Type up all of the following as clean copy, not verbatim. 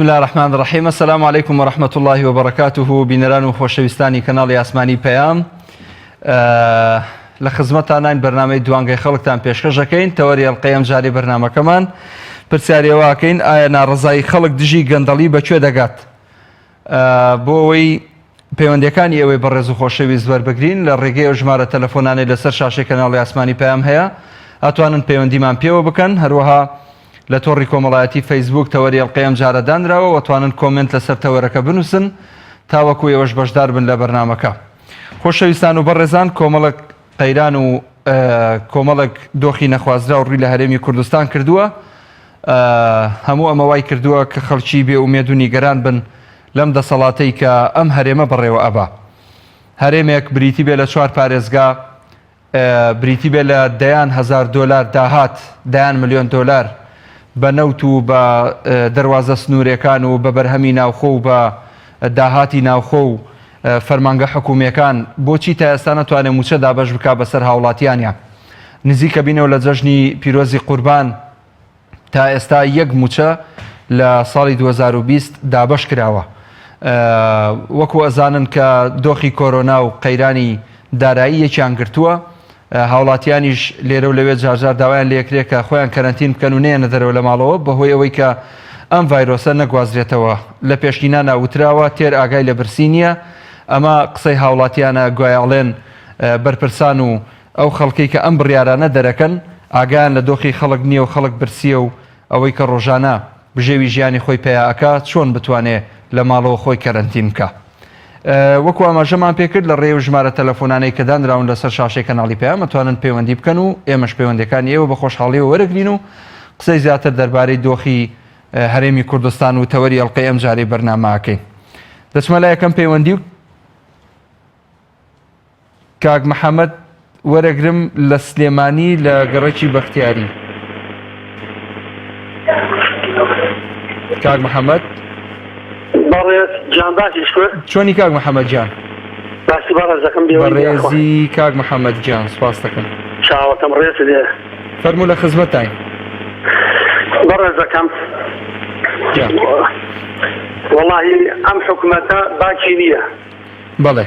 بسم الله الرحمن الرحيم. السلام عليكم ورحمة الله وبركاته. بینەران و خۆشەویستانی کەناڵی ئاسمانی پەیام، لە خزمەتانان بەرنامەی دوانگەی خەڵکتان پێشکەشەکەین. تەوەری ئەڵقەی ئەم جارەی بەرنامەکەمان پرسیارەوەکەین ئایا ناڕەزایی خەڵک دژی گەندەڵی بەکوێ دەگات؟ بۆ ئەوەی پەیوەندیەکانی ئێوەی بەڕێز و خۆشەویست وەربگرین لە ڕێگەی ئەو ژمارە تەلەفۆنانەی لەسەر شاشەی کەناڵی ئاسمانی پەیام هەیە، ئەتوانن پەیوەندیمان پێوە بکەن. هەروەها لە تۆڕی کۆمەڵایەتی فەیسبوک تەوەری ئەڵقەی ئەم جارە دانراوە، وەتوانن کۆمنت لەسەر تەوەرەکە بنووسن تاوەکو ئێوەش بەشدار بن لە بەرنامەکە. خۆشەویستان و بەڕێزان، کۆمەڵک قەیران و کۆمەڵک دۆخی نەخوازرا و ڕووی لە هەرێمی کوردستان کردووە. هەموو ئەمە وای کردووە کە خەڵکی بێ ئومێد و نیگەران بن لەم دەسەڵاتەی کە ئەم هەرێمە بەڕێوە ئەبا. هەرێمێک بریتی بێ لە 4 پارێزگا، بریتی بێ لە دەیان هەزار دۆلار داهات، دەیان ملیۆن دۆلار بە نەوت و بە دەواازە سنوورەکان و بە بەرهەمی ناوخۆ و بە داهاتی ناوخۆ و فەرمانگە حکوومیەکان، بۆچی تا ئێستا نەتوانێت موچە دابەش بکات بەسەر هاوڵاتیانە؟ نزیکە بینەوە لە جەژنی پیرۆزی قوربان تا ئێستا یەک موچە لە ساڵی 2020 دابەش کراوە. وەکو ئەزانن کە دۆخی کۆرۆنا و قەیرانی دارایی یەکیان گرتووە، هاوڵاتیانیش لێرە و لەوێ جارجار داوایان لێکرێت کە خۆیان کەرەنتین بکەن و نێنە دەرەوە لە ماڵەوە بەهۆی ئەوەی کە ئەم ڤایرۆسە نەگوازرێتەوە. لە پێشینە ناوتراوە تێر ئاگای لە برسی نییە. ئەمە قسەی هاوڵاتیانە گوایاڵێن بەرپرسان و ئەو خەڵکی کە ئەم بڕیارانە دەرەکەن ئاگایان لە دۆخی خەڵک نییە و خەڵک برسیە و ئەوەی کە ڕۆژانە بژێوی ژیانی خۆی پێیاکە چۆن بتوانێت لە ماڵەوە خۆی کەرەنتین بکە. وەکو ئاماژەمان پێکرد لە ڕێی ژمارە تەلەفۆنانەی کە دانراون لەسەر شاشەی کەناڵی پەیام ئەتوانن پەیوەندی بکەن و ئێمەش پەیوەندەکانی ئێوە بە خۆشحاڵیەوە وەرەگرین و قسەی زیاتر دەربارەی دۆخی هەرێمی کوردستان و تەوەری ئەڵقەی ئەم جارەی بەرنامەکەین. دەچمە لای یەکەم پەیوەندی و کاک محەممەد وەرەگرم لە سلێمانی لە گەڕێکی بەختیاری. کاک محەممەد چۆنی کاک محەممەد جان؟ بەڕێزی کاک محەممەد جان، سپاس دەکەم. چاوەکەم ڕێز لێ فەرموو لە خزمەتتاین. بەڕێزەکەم وەڵاهی ئەم حکومەتە باکی نییە. بەڵێ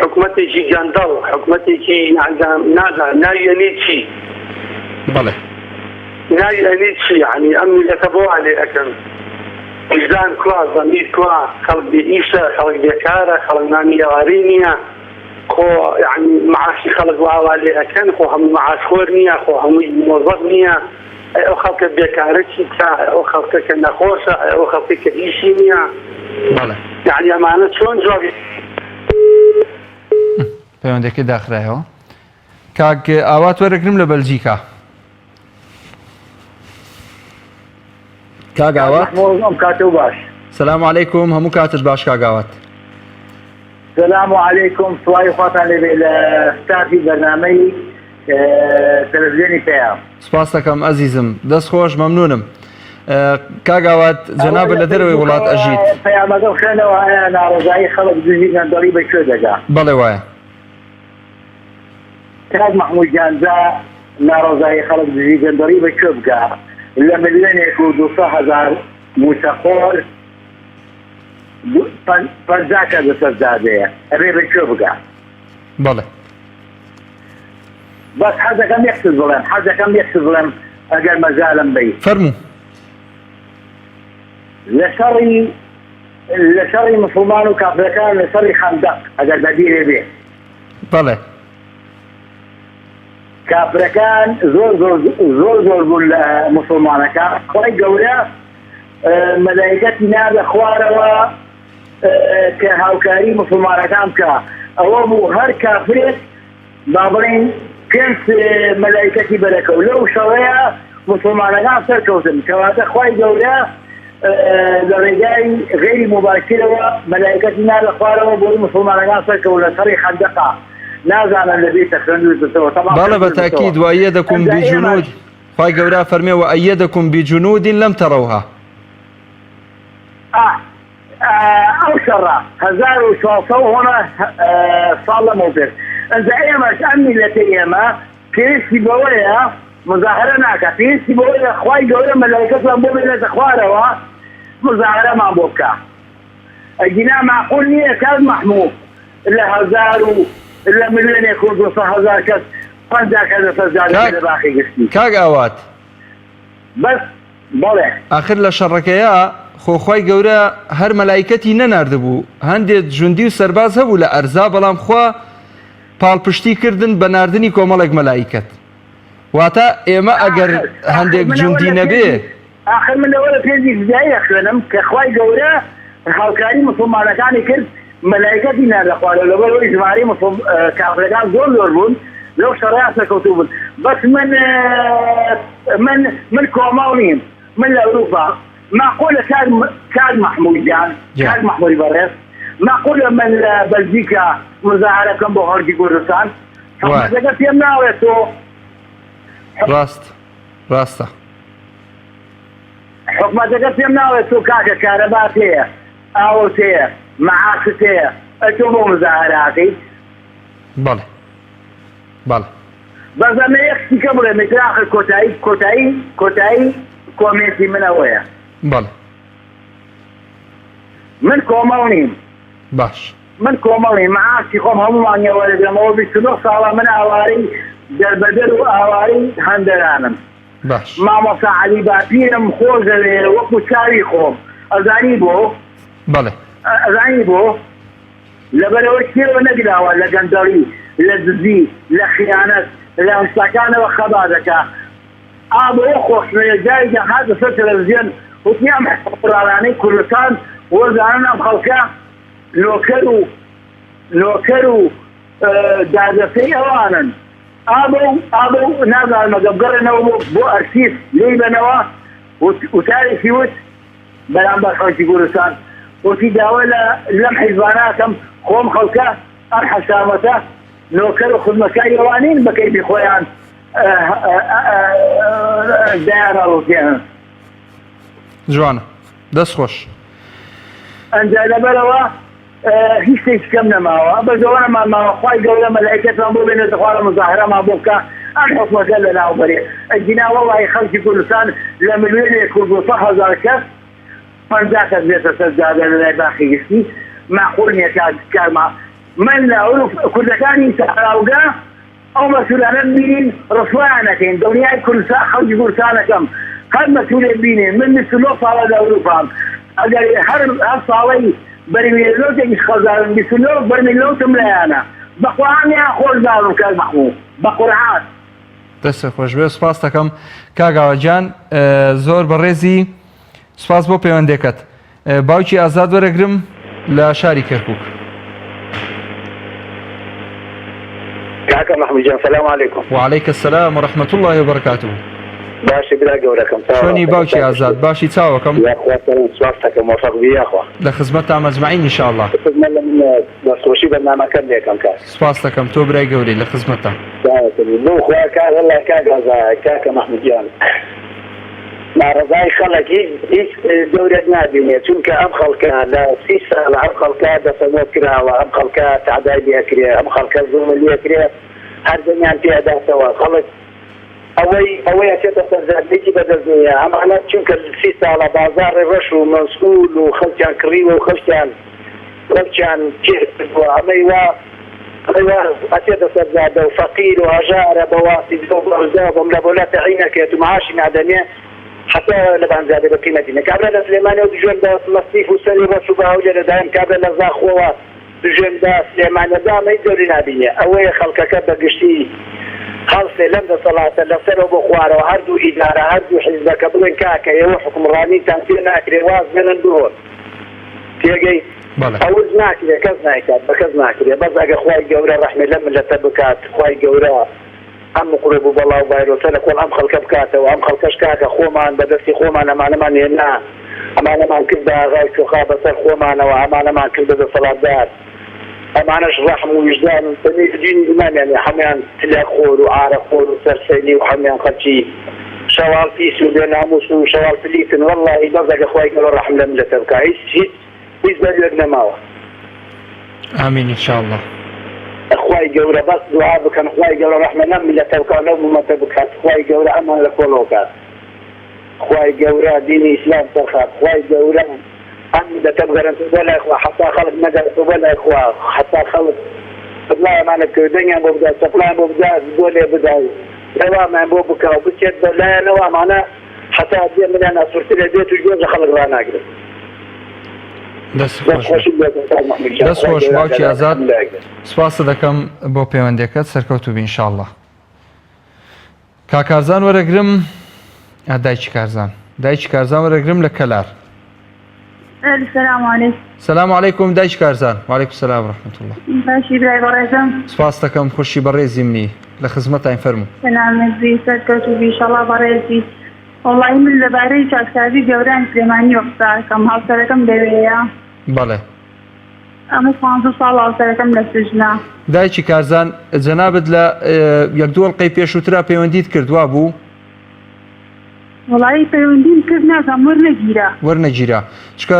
حکومەتێکی گەندەڵ، حکومەتێکی ناویێنی چی؟ بەڵێ ناویێنی چی؟ یعنی ئەم میلەتە بۆ ئالێ ئەەکەن وجدان کوا، زەمیر کوا، خەڵک بێ ئیشە، خەڵک بێکارە، خەڵک نانیێواری نییە، خۆ یعنی معاشی خەڵک واوا لێ ئەەکەن، خۆ هەموو معاشخۆر نییە، خۆ هەمووی مۆزەف نییە، ئەو خەڵکە بێکارە چی بکە، ئەو خەڵکە کە نەخۆشە، ئەو خەڵکی کە ئیشی نییە، یعنی ئەمانە چۆن جوابی پەیوەندێکی داخرایەوە. کاک ئاوات وەرەگرم لە بەلجیکا. کاک ئاوات کاتە باش. سەلام عەلەیکوم، هەموو کاتت باش کاک ئاوات. سلام عەلەیکوم، سوای خواتان لێبێ لە ستافی بەرنامەی تەلەڤیزیۆنی پەیام. سپاس دەکەم ئەزیزم، دەست خۆش، مەمنونم. کاک ئاوات جەنابە لە دەرەوەی وڵات ئەژیت. پەیامەکە خوێنەوە ئایا ناڕەزایی خەڵک دژی گەندەڵی بەکوێ دەگا؟ بەڵێ وایە. کاک محموود جان، جا ناڕەزایی خەڵک دژی گەندەڵی بەکوێ بگا؟ لە ملیۆنێک و 200,000 موچەخۆر 50 دەسەردادەیە، ئەبێ بەکوێ بگا؟ بەڵێ. بەس حەزەکەم یەکسر بڵێم ئەگەر مەجالم بی. فەرموو. لە شەڕی مسلمان و کافرەکان لە شەڕی خەندەق ئەگەر بەبیرێ بێ. بەڵێ. کافرەکان زۆر بوون لە مسلمانەکان، خۆی گەورە مەلایکەتی نادە خوارەوە کە هاوکاری مسلمانەکان بکە. ئەوە بوو هەر کافرێک با بڵێن 5 مەلایکەتی بەرەکە و لەو شەوەیە مسلمانەکان سەرکەوتن، کەواتە خۆی گەورە لە ڕێگای غێری مباشرەوە مەلایکەتی نادە خوارەوە بۆ مسلمانەکان سەرکەوت لە شەڕی خەندەقا. نازانم لەبێتە خوێندوتەوە. بەڵێ بەتاکید، وەئەیەدەکم بیجنود، خی گەورە فەرمێ وەئەیەدەکم بیجنودین لەم تەڕەوها. ئەو شەڕە 1400 ساڵ لەمەوە پێش. ئەنجا ئێمەش ئەم میلەتەی ئێمە پێویستی بەوەیە مزاهرە ناکە، پێویستی بەوەیە خی گەورە مەلایکەتیان بۆ بێنێتە خوارەوە مظاهرەمان بۆ بکە ئەگینا معقول نییە کاک محموود لە 1000 و لە ملیۆنێک و 200,000 کەس 50 کەس دەسەرجادەکە لە باخی گشتی کاک ئاوات بەس بەڵێ آخر لە شەڕەکەیە خۆخوای گەورە هەر مەلایکەتی نەناردبوو هەندێک جوندی و سەرباز هەبوو لە ئەرزا بەڵام خوا پاڵپشتی کردن بە ناردنی کۆمەڵێک مەلایکەت واتە ئێمە ئەگەر هەندێک جوندی نەبێ آخر من لەوەرە پێنجی فزایی خوێنم کە خوای گەورە هاوکاری موسڵمانەکانی کرد مەلایکەتی ناردە خوارە لەبەرەوەی ژمارەی کافرەکان زۆر بوون لەو شەڕەیە سەرکەوتوو بوون بەس من کۆمەڵ نیم من لە ئەوروپا معقولة كان محمود جان كان محمود بريس معقولة من بلجيكا مظاهرة كان بوهرجي كردستان حكومة يمنع ويسو راستا حكومة يمنع ويسو كاكا كهرباتية اوتية معاكسية اتوبو مظاهراتي بله بس انا يكفي كبرة مثل اخر كوتاي كوميتي من اويا بله من كوموني باش من كوموني معاشي خم هم عن يولد لما بيسلو صار من اواري دربدر واواري هندرانم باش ما مصاعدي بابينم خوز وقت تاريخهم ازانيبو بله ازانيبو لبلو كثير ونقلا ولا قندري لززي لخيانات لمستكانه وخبازك ابو خوش من الجاي هذا في التلفزيون وتنعم حراراني كردستان وزعنا بخلقه نوكروا دادسي اوانا ابو نازل المقبقر بو ارسيس ليبا نوا وتاريخي وت بلان خلقي كردستان وفي داولة لمح الباناتهم خوم خلقه الحسامته نوكروا خدمكاي اوانين بكي بخويان دائرة روتين جوانە دەست خۆش ئەنجا لەبەرەوە هیچ شتێک کەم نەماوە بە زۆرەمان ماوەخوای گەورە مەلایکەتمان بۆ بێنێتە خوارە مزاهرەمان بۆ بکە ئەم حکومەتە لە ناوبەرێ ئەگینا وەڵی خەڵکی کوردستان لە ملیۆنێک و 200,000 کەس 50 کەس بێتە سەرجادە لەلای باخی گشتی معقول نییە کارما من لە کوردەکانی سەحراوگا ئەو مەسئولانە ببینین ڕسوایان نەکەین دڵنیای کوردستان خەڵکی کوردستانەکەم هەر مەسئولێک بینێن من 29 ساڵە لە ئەوروپام ئەگەر هەر ساڵەی بەرمیلۆتێکیش خەزارم 29 بەرمیلۆتم لایەنە بەخوانیان خۆشدارم کاک محموود بە قورعان دەستە خۆش بێ سوپاس دەکەم کاگاوەجان زۆر بەڕێزی سوپاس بۆ پەیوەندێکەت باوکی ئازاد وەرەگرم لە شاری کەرکووک كاكا محمود جان السلام عليكم. وعليك السلام ورحمة الله وبركاته. باشي بلا قولكم. شوني باوشي آزاد باشي تساوكم. يا أخوة سلامتك موفق بي يا أخوة. لخدمتها مجمعين إن شاء الله. خدمة من وشي برنامج كان ليكم كاك. سپاسەکەم تۆ برای گەورەی لە خزمەتە. بۆ خوا کاک والله کاکە محمود جان. ناڕەزای خەڵک هیچ دەورێت نابینێت چونکە ئەم خەڵکە لە 30 ساڵ ئەم خەڵکە دەسەڵات کراوە ئەم خەڵکە تعدای لێکرێ ئەم خەڵکە زوڵ لێکرێ هەر دنیان پێداتەوە خەڵک ئەوەی ئەچێتە سەرجادێکی بەدەستنیە ئەمانە چونکە 30 ساڵە بازاڕی ڕەش و مەسئول و خەڵکیان کڕیوە و خەڵکیان کێبووە ئەمەی وا ئەچێتە سەرجادە و فەقیر و هەژارە بەواسی بەڕزا بەم لە بۆلاتە عینەکێت و معاشی نادەنێ حتى لبانزادي بقيمتنا كابلا لسليماني ودجون دا مصيف وسري وشبه وجل دائم كابلا لزاخوة دجون دا سليماني دا ما يدوري نابينيا اوي خلقك بقشتي خلصي لمدة صلاة لفسر وبخوارة وهردو إدارة هردو حزبك بلن كاكا يو حكم راني تنسينا أكري واز من الدور تيجي أوز ناكري كز ناكري بس أقا خواهي قورا رحمة لمن لتبكات خواهي قورا ئەم قڕێبوو بەڵاو بایرۆتەلە کۆڵ ئەم خەڵکە بکاتەوە ئەم خەڵکەش کاکە خۆمان بەدەستی خۆمان ئەمانەمان هێنا ئەمانەمان کرد بە ئاغای کوخا بەسەر خۆمانەوە ئەمانەمان کرد بە دەسەڵاتدار ئەمانەش ڕەحم و وجدان و دین ئیمانیان هەمویان تلەخۆر و ئارەخۆر و سەرسەینی و هەمویان خەڵکی شەواڵ پیس و بێناموس و شەواڵ پلیتن وەڵڵاهی بەس ئەگە خوای گەورە ڕەحم لە ملەتە بکا هیچ بەلوێک نەماوە ئامین ئینشاءالله خواهي جورا بس دعاء بكن خواهي جورا رحمة نم لتوكا لو ممتى بكات خواهي جورا أمان لكولوكات خوای گەورە دینی ئیسلام سەرخات خوای گەورە ئەم دەکەم گەرنتو بۆ لای خوا حتا خەڵک نەگەرتو بۆ لای خوا حتا خەڵک سەپلایەمانە کردنیان بۆ بدات سەپلایان بۆ بدات بۆ لێ بدات لەوامان بۆ بکەوە بچێت بە لایەنەوەمانە حتا دێ منیان ئەسوورتە لێ دێت و گوێژە خەڵک ڕاناگرێت دەست خۆش باوکی ئازاد سوپاس دەکەم بۆ پەیوەندیەکەت سەرکەوتوو بی ئینشاءالله کاکارزان وەرەگرم دایکی کارزان وەرەگرم لە کەلار سلام علیکم دایکی کارزان وعلیکم سلام ورحمة الله باشی برای بەڕێزم سپاس دەکەم خوشی بەڕێزی منی لە خزمەتان فەرموو سلامەتزی سەرکەوتوو بی ئینشاءالله بەڕێزی والله من لەبارەی چاکسازی گەورەیان سلێمانی وەقتاکەم هاوسەرەکەم لەوەیە بەڵێ ئەمە 15 ساڵ هاوسەرەکەم لە سژنە دایکی کارزان جەنابەت لە یەک دوو هەڵقەی پێشووترا پەیوەندیت کردوا بوو وڵی پەیوەندیم کرد نازانم وەرنەگیرا چکە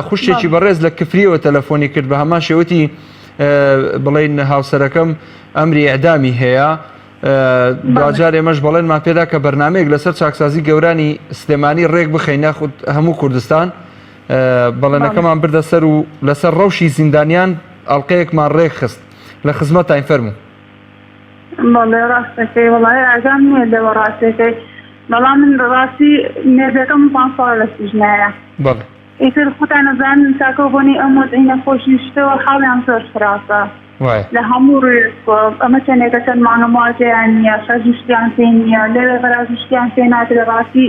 خوشتێکی بەڕێز لە کفریەوە تەلەفۆنی کرد بە هەمان شێوەتی بڵێن هاوسەرەکەم ئەمری ئەعدامی هەیە دوجار ئێمەش بەڵێنمان پێدا کە بەرنامەیەک لەسەر چاکسازی گەورانی سلێمانی ڕێک بخەینە هەموو کوردستان بەڵێنەکەمان بردە سەر و لەسەر ڕەوشی زیندانیان ئەڵلقەیەکمان ڕێک خست لە خزمەتان فەرموو بەڵێ ڕاستەکەی وڵی ئاگام نییە لەوە ڕاستەکەی بەڵام من ڕاستی مێردەکەم 5 ساڵ لە سژنایە بەڵێ ئیتر خۆتان نەزانن تاکە بۆنی ئەم وەزعینە خۆشویستەوە حاڵیان زۆر خراپە لە هەموو ئەمە چەندێکە چەند مانەمازیان نییە شەژشتیان پێ نییە لەوێ غەرازشتیان پێ ناترێ ڕاستی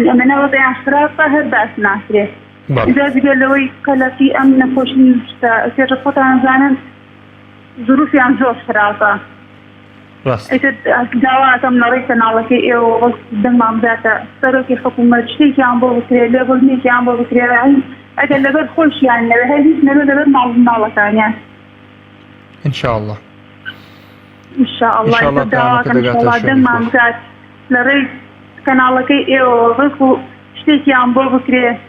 ئەمەنە وەزعیان خراپە هەر باس ناکرێت ئیجازگە لەوەی کەلەکی ئەم نەخۆشویستە ئێتر خۆتان نەزانن ظروفیان زۆر خراپە داواکەم لەڕێی کەناڵەکەی ئێوە وەک دەنگمان بداتە سەرۆکی حکوومەت شتێکیان بۆ بکرێت لێبڵنێکیان بۆ بکرێت ئەگەر لەبەر خۆشیان نەوێ هەر هیچ نەبێت لەبەر ماڵەکانیان ئینشاءالله داواکەم دەنگمان بدات لەڕێی کەناڵەکەی ئێوە ڕێک و شتێکیان بۆ بکرێت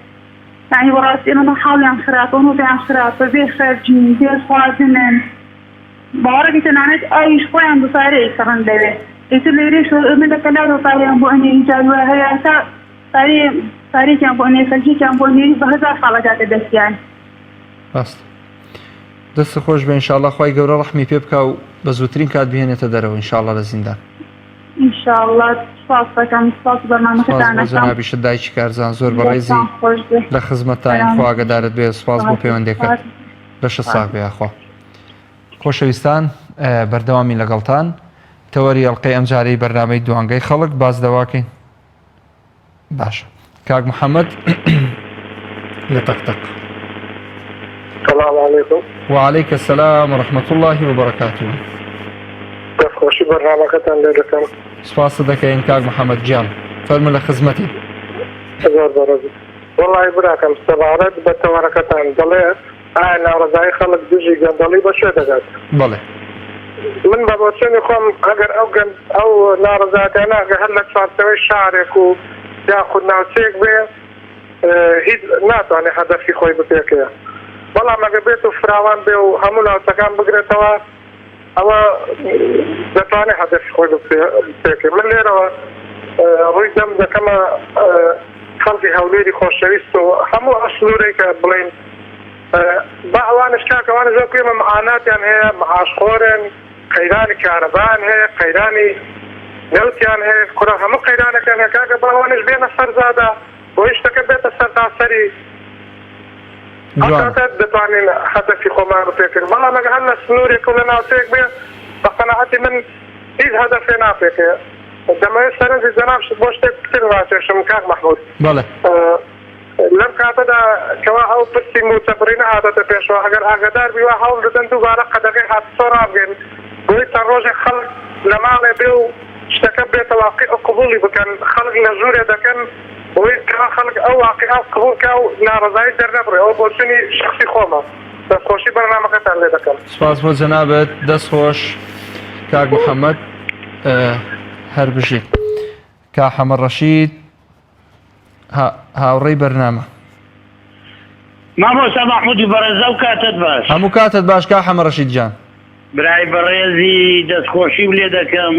یعنی وەڕاستی ئێمە حاڵیان خراپە وەنۆتیان خراپە بێ خەرجین بێ خوازنن باوەڕێکی تەنانەت ئاویش خۆیان بسارەیە کەڕن لەوێ ئیتر لێرەش ئەمە لە کەلارەوە پاریان بۆ ئەنێ ئیجازوە هەیە تا پارێکیان بۆ ئەنێ خەرجێکیان بۆ ئەنێ بە 1000 خاڵەداتە دەستیان ڕاست دەست خۆش بە ئینشاءالله خوای گەورە ڕەحمی پێ بکا و بە زووترین کات بهێنێتە دەرەوە ئینشاءالله لە زیندان ئینشاءالله سپاس دەکەم سپاس بەرنامەکەتان جەنابیشت دایکی کارزان زۆر بەڕێزی لە خزمەتتان خوا ئاگادارت بێ سپاس بۆ پەیوەندیەکەت بەشە ساغ بێ خوا خۆشەویستان بەردەوامی لەگەڵتان تەوەری ئەڵلقەی ئەم جارەی بەرنامەی دوانگەی خەڵک باز دەواکەین باشە کاک محەممەد لە تەقتەق السلام عليكم وعليك السلام ورحمة الله وبركاته دەستخۆشی بەرنامەکەتان لێ دەکەم سپاس دەکەین کاک محەممەد گیان فەرمە لە خزمەتی زۆر بەڕێز وڵی براکەم سەبارەت بە تەوەرەکەتان دەڵێ ئایا ناڕزایی خەڵک دژی گەندەڵی بەشێ دەگات بەڵێ من بە بۆچێنی خۆم ئەگەر ئەو ناڕزایەتانە ئەگەر هەر لە چوارچەوەی شارێک و یاخود ناوچەیەک بێ هیچ ناتوانێت هەدەفی خۆی بپێکەیە بەڵام ئەگەر بێت و فراوان بێ و هەموو ناوچەکان بگرێتەوە ئەوە دەتوانێت هەدەفی خۆی بپێکێ من لێرەوە ڕووی دەم دەکەمە خەڵکی هەولێری خۆشەویست و هەموو ئەسلوورەی کە بڵێن با ئەوانش کاکەوانە زۆر پێمە مەعاناتیان هەیە مەعاشخۆرن قەیرانی کارەبان هەیە قەیرانی نەوتیان هەیە کوڕە هەموو قەیرانەکان هەیە کاکە بەڵەوانش بێنە سەرزادە بۆی شتەکە بێتە سەرتاسەری ئەکاتە دەتوانین هەدەفی خۆمان بپێکردن بەڵام ئەگەر هەر لە سنوورێک و لە ناوچەیەک بێ بە قەناعەتی من هیچ هەدەفێ ناپێکەیە دەمەوێت سەرنجی جەنابشت بۆ شتێک کتر ڕاکێشم کاک مەحموود بەڵێ لەم کاتەدا کەوا ئەو پرسی موچەپڕی نەهاتەتە پێشەوە ئەگەر ئاگادار بیوە هەوڵ بدەن دووبارە قەدەغی هاتسۆ ڕابگەن بۆی چەند ڕۆژێک خەڵک لە ماڵێ بێ و شتەکە بێتە واقعی ئەو قبوڵی بکەن خەڵک لە ژوورێ دەکەن بۆی کەوا خەڵک ئەو واقعی قبوڵکە و ناڕزایی دەرنەبڕێ ئەوە بۆچوونی شخصی خۆمە دەستخۆشی بەرنامەکەتان لێ دەکەم سپاس بۆ جەنابەت دەستخۆش کاک محەممەد هەر بژیت کا حەمە ڕەشید هاوڕێی بەرنامە مامۆستا مەحموودی بەڕێزە و کاتت باش هەموو کاتت باش کا حەمە ڕەشید جان برای بەڕێزی دەستخۆشیم لێ دەکەم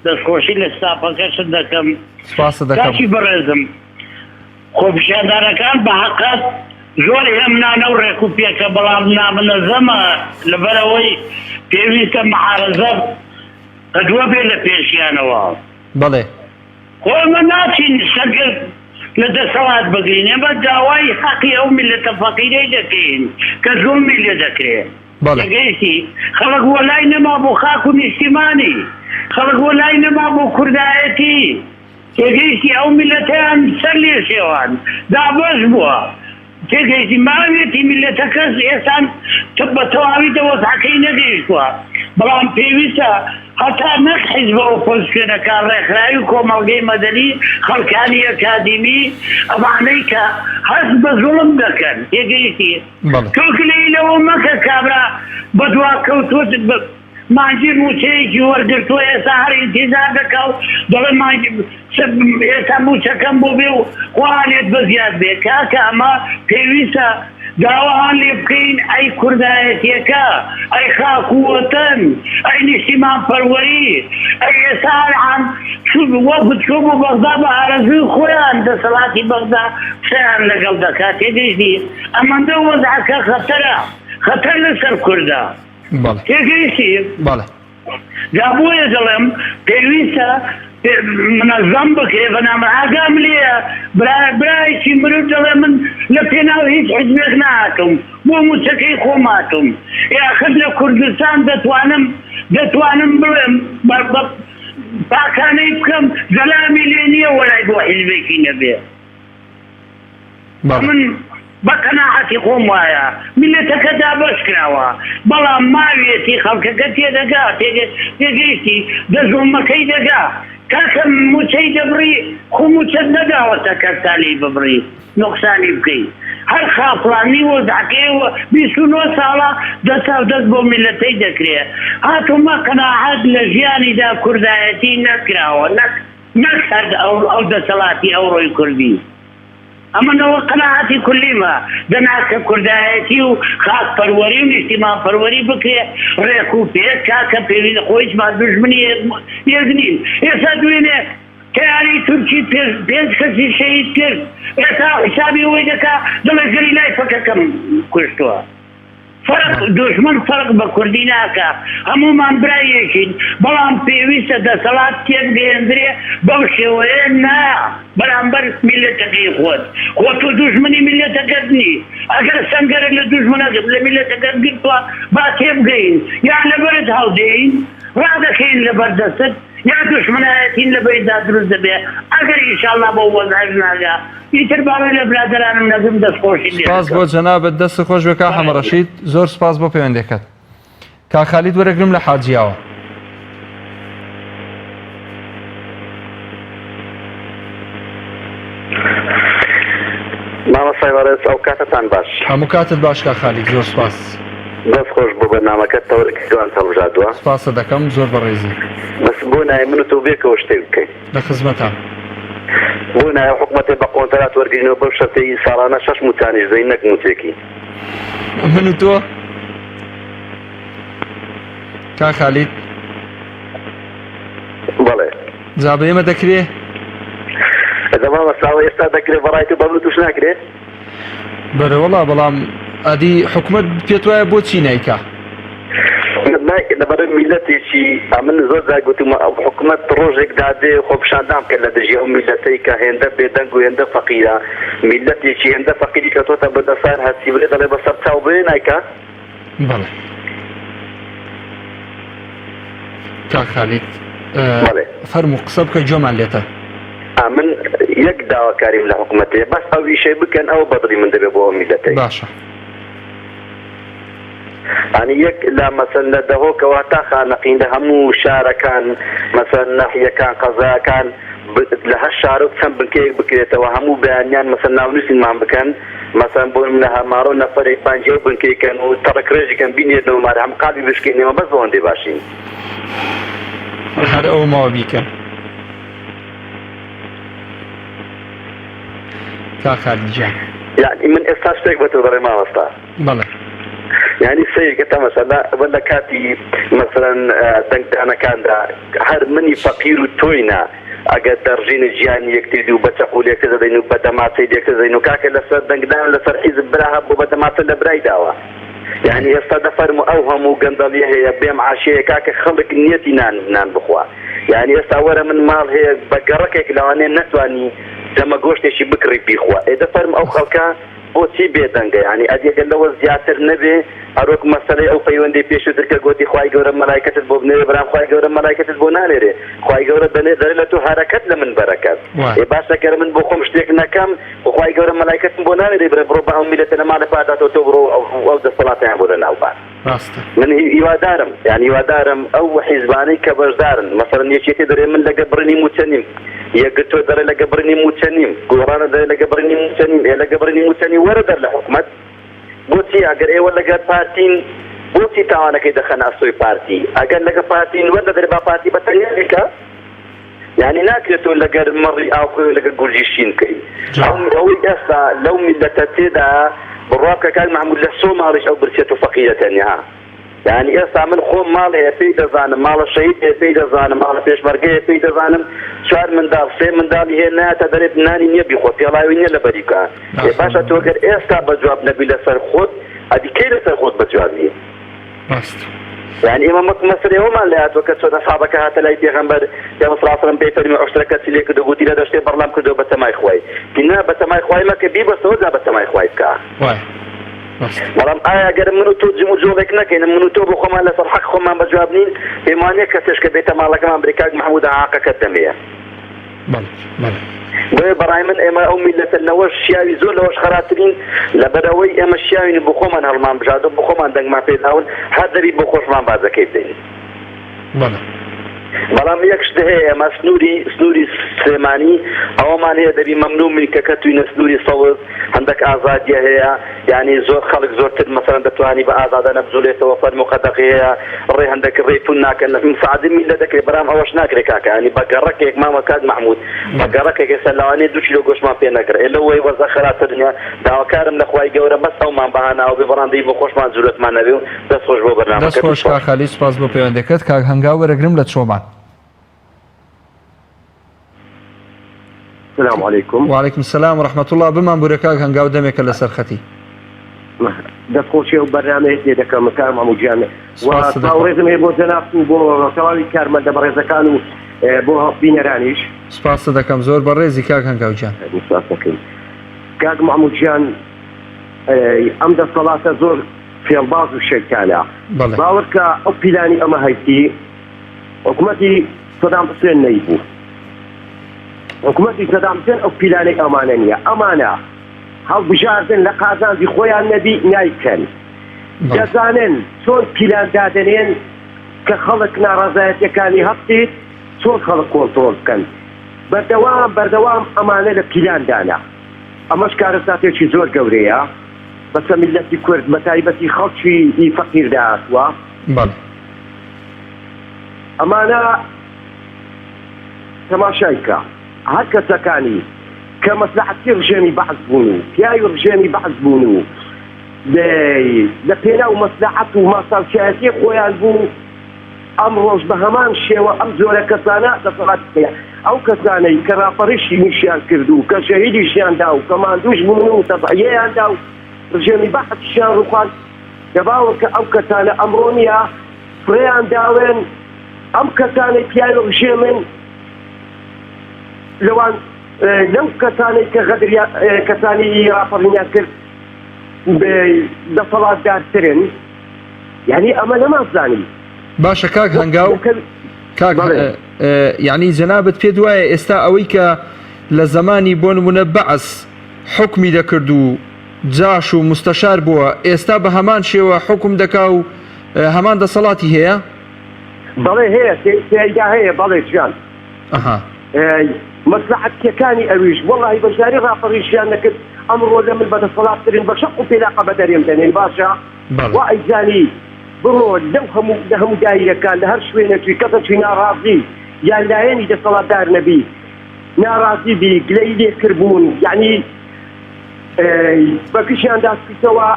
دەستخۆشی لە ستاپەکەشت دەکەم سپاس دەکەم کاکی بەڕێزم خۆپیشاندانەکان بە حەقەت زۆر هێمنانە و ڕێک و پێکە بەڵام نامنەزەمە لەبەرەوەی پێویستە مەعارەزە قەدوە بێ لە پێشیانەوە. بەڵێ خۆمە ناچین سەرگرت لە دەسەڵات بگرین، ئێمە داوای حەقی ئەو میلەتە فەقیرەی دەکەین کە زوڵمی لێ دەکرێت. گەیشتی خەڵک وەلای نەما بۆ خاک و نیشتیمانی، خەڵک وەلای نەما بۆ کوردایەتی، تێگەیشتی ئەو میلەتەیان سەر لێ شێوان دابەش بووە. تێگەیشتی ماوێتی میلەتە کەس ئێستان بە تەواوی دەوەزعەکەی نەگەیشتووە، بەڵام پێویستە هەتا نەک حیزبە ئۆپۆزیسیۆنەکان ڕێکخراوی و کۆمەڵگەی مەدەنی خەڵکانی ئەکادیمی ئەوانەی کە هەست بە زوڵم دەکەن. تێگەیشتی کەوکلەیلەوە مەکە کابرا بە دوا کەوتوت مانجی موچەیەکی وەرگرتووە ئێستا هەر ئینتیزار دەکا و دەڵێ ئێستا موچەکەم بۆ بێ و خوانێت بە زیاد بێ. کاکە ئەمە پێویستە داوەهان لێ بکەین ئەی کوردایەتیەکە، ئەی خاک و وەتەن، ئەی نیشتیمان پەروەری، ئەی ئێستا وەفت چۆ بۆ بەغدا بە ئارەزوی خۆیان دەسەڵاتی بەغدا شیان لەگەڵ دەکات. تێگەیشتی ئەمەندە وەزعەکە خەتەر لەسەر کوردە. تێگەیشتی جا بۆیە دەڵێم پێویستە منەظەم بکرێ بەنامە ئاگام لێە برایکی مرۆڤ دەڵێ من لە پێناو هیچ حیزبێک نهاتم بۆ موچەکەی خۆماتم، یاخر لە کوردستان دەتوانم بڵێم پاکانەی بکەم زەلامی لێ نییە وەلای بۆ حیزبێکی نەبێ. من بە قەناعەتی خۆم وایە میلەتەکە دابەش کراوە، بەڵام ماوێتی خەڵکەکە تێدەگا تێگەیشتی دەزوڵمەکەی دەگا. کاکە موچەی دەبڕی خۆ موچەت نەداوەتە کەسالی ببڕی نوقسانی بکەی. هەر خاپڵانی وەزعەکەیەوە 29 ساڵە دەست بۆ میلەتەی دەکرێت. هاتومە قەناعەت لە ژیانیدا کوردایەتی نەکراوە، نەک هەر ئەو دەسەڵاتی ئەوڕۆی کوردی. ئەمەنەوە قەناعەتی کولیمە دەناکە کوردایەتی و خاک پەروەری و نیشتیمان پەروەری بکرێ ڕێک و پێک کاکە پێویستە خۆیچمان دوژمنی یەک نین. ئێستا دوێنێ تیاری تورکی 5 کەسی شەهید کرد، ئێستا حسابی ئەوەی دەکا دەڵێ گەریلای فەکەکەم کوشتووە. دژمن فەرق بە کوردی ناکە، هەمومان برایەکین، بەڵام پێویستە دەسەڵات تێبگەێنرێ بەو شێوەیە نا بەرامبەر میلەتەکەی خۆت تۆ دوژمنی میلەتەکەت نی. ئەگەر سەنگەرە لە دوژمنەکەت لە میلەتەکەت گرتووە با تێبگەین، یا لەبەرت هەڵدەین ڕادەکەین لەبەردەستت، یا دوژمنایەتین لەبەردا دروست دەبێ. ئەگەر ئینشاءڵڵا بۆ وەزعەش ناگا ئیتر باوێ لە برادرانم نەگەم دەستخۆشی لێ. سپاس بۆ جەنابەت، دەست خۆش بێ کاک حەمەڕەشید، زۆر سپاس بۆ پەیوەندیەکەت. کاک خالید وەرەگرم لە حاجیاوە. مامەسای وەرز ئەو کاتتان باش. هەموو کاتت باش کاک خالید، زۆر سپاس. دەست خۆش بۆ بەرنامەکەت تەوەرێکی جوان هەڵبژاردووە. سپاسە دەکەم زۆر بەڕێزی. بەس بۆ نایە من و تۆ بێکەوە شتێک بکەین. لە خزمەتان. بۆ نایە حکوومەتێ بە کۆنترات وەرگرینەوە بەو شەرتەی ساڵانە 6 موچانیش دەین نەک موچێکی. من و تۆ کاک خالید بەڵێ جا بە ئێمە دەکرێ؟ دەمامە ساڵە ئێستا دەکرێت بەڕای تۆ بەڵێ توش ناکرێت؟ بەرەوەڵا بەڵام ئەدی حکوومەت پێت وایە بۆچی نایکا؟ لەبەرە میلەتێکی من زۆر داگوتم حکوومەت ڕۆژێک دادێ خۆپشاندان بکەن لە دژی ئەو میلەتەی کە هێندە بێدەنگ و هێندە فەقیرە، میلەتێکی هێندە فەقیری کە تۆتە بەدەسار هەستی بڵێ دەڵێ بەسەر چاو بێ نایکا؟ بەڵێ کاک خالید فەرموو قسە بکە جۆمان لێتە. من یەک داواکاریم لە حکوومەتێ بەس ئەو ئیشەی بکەن ئەو بەدڵی من دەبێت بۆ ئەو میلەتەی. باشە. يعني يك لا مثلا دهوكوا تاخا نقين همو شاركان مثلا ناحية كان قضاء كان لها الشارك كان بنكيك بكريته وهمو بيانيان مثلا ناونسين ما بكان مثلا بقول منها مارو نفر بانجيو بنكيك كان وترك رجي كان بيني انه ما هم قاضي بشكيني ما بس هون دي باشين هذا او ما بيك كاخرجا يعني من استاشتك بتقدر ما وصل بلى يعني سيء كتا مثلا ولا كاتي مثلا دنك انا كان هر مني فقير توينا ئەگەر دەڕژینە ژیانی یەکتری و بە چەقولێکە دەدەین و بە دەماچەی لێکە دەین و کاکە لەسەر دەنگدان لەسەر حیزب برا هەبوو بە دەماچە لە برای داوە یعنی ئێستا دەفەرمو ئەو هەموو گەندەڵیە هەیە بێم عاشەیە کاکە خەڵک نیەتی نان بخوا یعنی ئێستا وەرە من ماڵ هەیە بە گەڕەکێک لەوانێ نەتوانی دەمە گۆشتێکی بکڕی بیخوا دەفەرم ئەو خەڵکە بۆچی بێدەنگە ینی ئەدیگەر لەوە زیاتر نەبێ ئەرۆک مەسەلەی ئەو پەیوەندی پێشترکە گوتی خوای گەورە مەلایکەتت بۆ بنێرێ برام خوای گەورە مەلایکەتت بۆ نانێرێ خوای گەورە دەرێ لە تۆ هەرەکەت لە من بەرەکەت باشەکەر من بۆ خۆم شتێک نەکەم خوای گەورە مەلایکەتم بۆ نانێرێ برە بڕۆ بە ئەو میلەتە لە ماڵە پاداتەوە تۆ بڕۆ ئەو دەسەڵاتیان بۆ لە ناوبان من هیوادارم یعنی هیوادارم ئەو حیزبانەی کە بەشدارن مەسەڵەن یەکێتی دەرێ من لەگە بڕنی موچەنیم یەکە تۆ دەرێ لەگە بڕنی موچەنیم گۆڕانە دەرێ لەگە بڕنی موچەنیم لەگە بڕنی موچەنی وەرە دەر لە حکومەت بۆچی ئەگەر ئێوە لەگەر پارتین بۆچی تاوانەکەی دەخەنە ئەسۆی پارتی ئەگەر لەگە پارتین وەردە دەرێ با پارتی بەتەنیێکە یعنی ناکرێتەوە لەگەر مەڕی ئاوخۆی لەگەر گورجی شینکەی ئەوەی ئێستا لەو میلەتە تێدا بڕواکە کاک محمود لە سۆ ماڵیش ئەو برچێت و فەقیرە تەنیا یعنی ئێستا من خۆم ماڵ هەیە پێی دەزانم ماڵە شەهید هەیە پێی دەزانم ماڵە پێشمەرگە هەیە پێی دەزانم 4 منداڵ 3 منداڵی هەیە نایەتە دەرێت نانی نییە بیخۆ پێڵاوی نییە لە بەریکە باشە تۆ گەر ئێستا بەجواب نەبی لەسەر خۆت ئەدی کەی لەسەر خۆت بەجواب نیە يعني إمام مصر يوما لا توكل أصحابك هات لا يتغمر يا مصر عصرا بيفر من عشرة سليك دو تيلا دشتي برلام كدو بتماي خوي كنا بتماي خوي ما كبي بس هو ذا بتماي خوي كا والله آية قال منو توجي مجوبك نكين منو توب خما لا صرحك خما بجوابنين إيمانية كسش كبيت مالك أمريكا محمود عاقة كدمية براي من اما او ملة النواش شياوي زول لواش خراترين لبروي اما الشياوي بخومن هالمان بجادو بخومن دنگ ما بيدهون هذا بي بخوش من بعد كيف دين بەڵام یەکش هەیە ئەمە سنووری سلێمانی ئەوەمان هەیە دەبی مەمنوع من کە کەتوینە سنووری سەوز هەندێک ئازادیە هەیە یعنی زۆر خەڵک زۆرتر مەسەڵەن دەتوانی بە ئازادە نەبزولێتەوە فەرمو قەدەقی هەیە ڕێ هەندێک ڕێفون ناکەن مساعدە میلە دەکرێت بەرام ئەوەش ناکرێت کاکە ینی بە گەڕەکێک مامە کاک محمود بە گەڕەکێک ئێستا لەوانەیە 2 کیلۆ گۆشتمان پێ نەکرێت لەوەی وەزە خراپتر دنیا داواکارم لە خوای گەورە بەس ئەومان بەهاناوە بێ بەڕاندەی بۆ خۆشمان زورەتمان نەبێ و دەستخۆش بۆ بەرنامەکە دەستخۆش کاک خەلیل سوپاس بۆ پەیوەندەکەت کاک هەنگاو وەرەگرم لە چۆمان. السلام عليكم. وعليكم السلام ورحمة الله. بمان بوركاك هنقاو دمك لسر ختي. دخول شيء برنامج يدك مكان مجانب. وطاوريزم هي بوزناف وبو سوالي كارمن دبريزا كانوا بو بين رانيش. سپاس دكم زور بريزي كاك هنقاو جان. سپاس دكم. كاك محمود جان أمد الصلاة زور في الباص والشيكالة. باورك أو بلاني أما هايتي حكومتي صدام حسين نيبو. حكومتي صدام حسين أو بلاني أمانية أمانة هاو بجاردن لقازان دي خويا النبي نايكن جزانن شون بلان دادنين كخلق نارزايت يكاني هبتيت شون خلق كونترول كان بردوام أمانة لبلان دانا أماش كارثاتي شي زور قورية بس ملتي كورد متايبتي خلقي فقير داتوا أمانة تماشايكا هكا سكاني كمصلحة رجاني بعض بونو يا رجاني بعض بونو لبينا ومصلحة ومصال سياسي خويا البو أمروش بهمان شيوا أمزولا كسانا دفعات أو كساني كرافريشي مشيان كردو كشهيدي شيان داو كمان دوش بونو تضعيان داو رجاني بعض شيان رقان دباوك أو كسانا أمرونيا فريان داوين أم كساني بيان رجامن لوان لو كساني كغدر كساني رافرينيا كرد بصلاة دارترن يعني أما لما زاني باشا كاك هنقاو كاك يعني جنابت في دواء استا اويك لزماني بون منبعث حكمي دكردو جاش ومستشار بوا استا بهمان شيوا حكم دكاو همان دا صلاتي هي بلي هي سيدا هي بلي جان اها مصلحة كاني أويش والله بشاري رافريش أنك أمر ولا من بعد الصلاة ترين بشق في لاقة بدر يمتني باشا وأيزاني برو لهم دايرة كان لهر شوينة في كثر في ناراضي يعني لا يعني ده صلاة دار نبي ناراضي بي قليلي كربون يعني بكيش عندها في سوا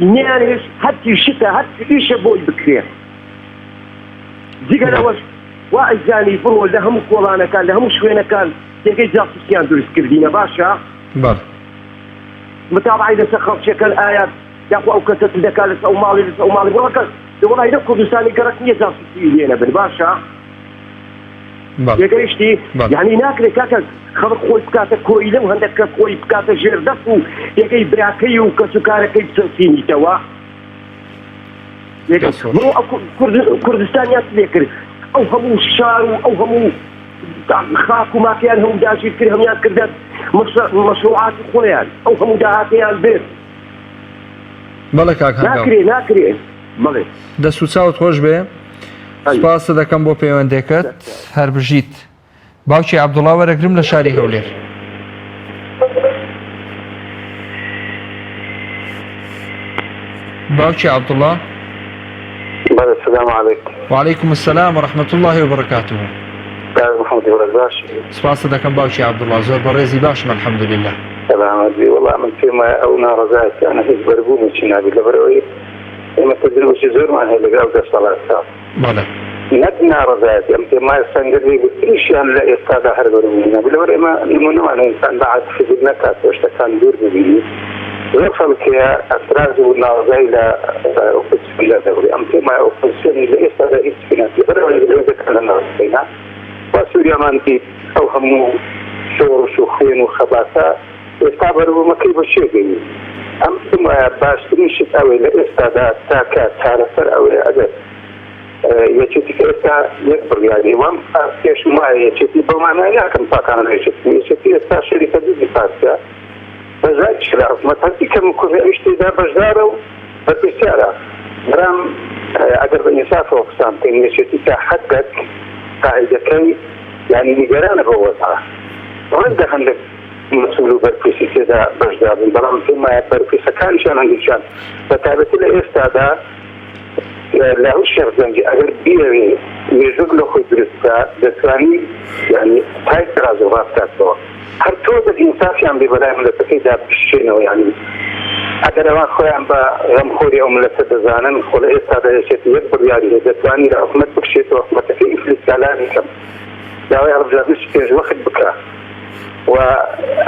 نيانش حتى الشتاء حتى إيش بوي بكرير دي قال وا ئەیزانی بڕۆ لە هەموو کۆڵانەکان لە هەموو شوێنەکان تێگەی جاسوسیان دروست کردینە باشە متابعی لەسەر خەڵکیەکان ئایا یاخوا ئەو کەسە دەکات لەسەر ئەو ماڵی لەسەر ئەو ماڵی بۆ کەس وڵای لە کوردستانی گەڕک نییە جاسوسی لێنە بن باشە یەگەیشتی یعنی ناکرێت کاکە خەڵک خۆی بکاتە کۆی لەم هەندێک کەس خۆی بکاتە ژێردەست و یەکەی براکەی و کەس و کارەکەی بچەسینیتەوە بڕۆ کوردستانیان لێ کرد ئەو هەموو شار و ئەو هەموو خاک و ماکیان هەموو داگیر کرد هەمویان کردن مەشروعاتی خۆیان ئەو هەموو داهاتیان بێت بەڵێ کاک هەنگاو ناکرێت بڵێ دەست و چاوت خۆش بێ سپاسە دەکەم بۆ پەیوەندێکت هەر بژیت باوکی عەبدوڵڵا وەرەگرم لە شاری هەولێر باوکی عەبدوڵڵا السلام عليكم. وعليكم السلام ورحمة الله وبركاته. محمد باش. سپاس دەکەم باوکی عەبدوڵڵا زۆر بەڕێزی باشم الحەمد لله. سلامتی والله من فيما او نارزات انا هیچ بربوونی چی نابی لەبەرەوەی ئێمە تەجروبەی زۆرمان هەیە لەگەڵ دەسەڵاتدا. بەڵێ. نەک نارزات ئەم پێمای سەنگەری گوتریشیان لە ئێستادا هەر بەربوونی نابی لەبەر ئێمە نمونەمان ئینسان بەعاتفی نەکات تۆشتەکان دوور ببینی. زۆر خەڵکیە ئەتراز و ناوازای لە ئۆپۆزیسیۆن دەوری ئەم تێمای ئۆپۆزیسیۆنی لە ئێستادا هیچ بیناتی بەرەوەی لەوەکان لە ناوەستەینا با سووریامان دیت ئەو هەموو شۆڕش و خوێن و خەباتە ئێستا بەرەوەمەکەی بۆ چێگەی ئەم تێمایە باشترین شت ئەوەی لە ئێستادا تاکە چارەسەر ئەوەیە ئەگەر یەکێتی کە ئێستا یەک بڕیاری وام پێش وایە یەکێتی بەمانای ناکەم پاکانە یەکێتی ئێستا شەریکە دوو پارتیە بەزای چرا حکومەتی کەم کوڕی ئەوشتێدا بەشدارە و بەپرسیارە بەرام ئەگەر بە ئینسافەوە قسام بکەین یەکێتی کە حەدەک قاعیدەکەی یعنی نیگەرانە بە وەزعە ڕەنگە هەندێک مەسئول و بەرپرسی تێدا بەشدار بوون بەڵام پێمایە بەرپرسەکانیشان هەندێکیان بەتایبەتی لە ئێستادا لە هەموو شێخزەنگی ئەگەر بیەوێ مێژوک لە خۆی دروستکە دەتوانی یعنی پای تراز و ڕاستکاتەوە هەر تۆ ئینسافیان بێ بەلای ملەتەکەیدا بشێنەوە یعنی ئەگەر ئەوان خۆیان بە غەمخۆری ئەو ملەتە دەزانن خۆ لە ئێستادا یەکێتی یەک بڕیاری هەیە دەتوانی لە حکومەت بکشێتەوە حکومەتەکەی ئیفلیسکالانی کەم داوای هەڵبژاردنش پێشوەخت بکە و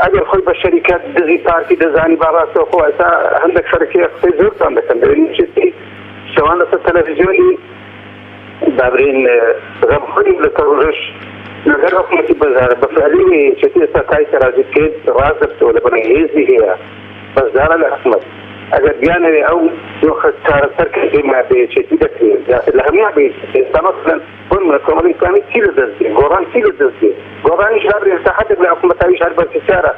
ئەگەر خۆی بە شەریکەت دزی پارتی دەزانی باڕاستەوە خۆ ئێستا هەندێک خەرەکیە قسەی زۆرتان دەکەن دەبێت شەوان لەسەر تەلەڤیزیۆنی دابرین غەمخۆری لە تەڕۆژش لەگەر حکومەتی بەزارە بەفعلی چێتی ئێستا تای تەراجی بکەیت ڕاز دەبتەوە لە بەرەی هێزی هەیە بەشدارە لە حکومەت ئەگەر بیانەوێ ئەو دۆخە چارەسەر کردێما بەیەکێتی دەکرێت لە هەموویان بێت ئێستا مەسەڵەن بۆن منە کۆمەڵی ئیسلامی چی لە دەست بێت گۆڕان چی لە دەست بێت گۆڕانیش هەبرێت ئێستا حەدێک لە حکومەتاویش هەر بەرپرسیارە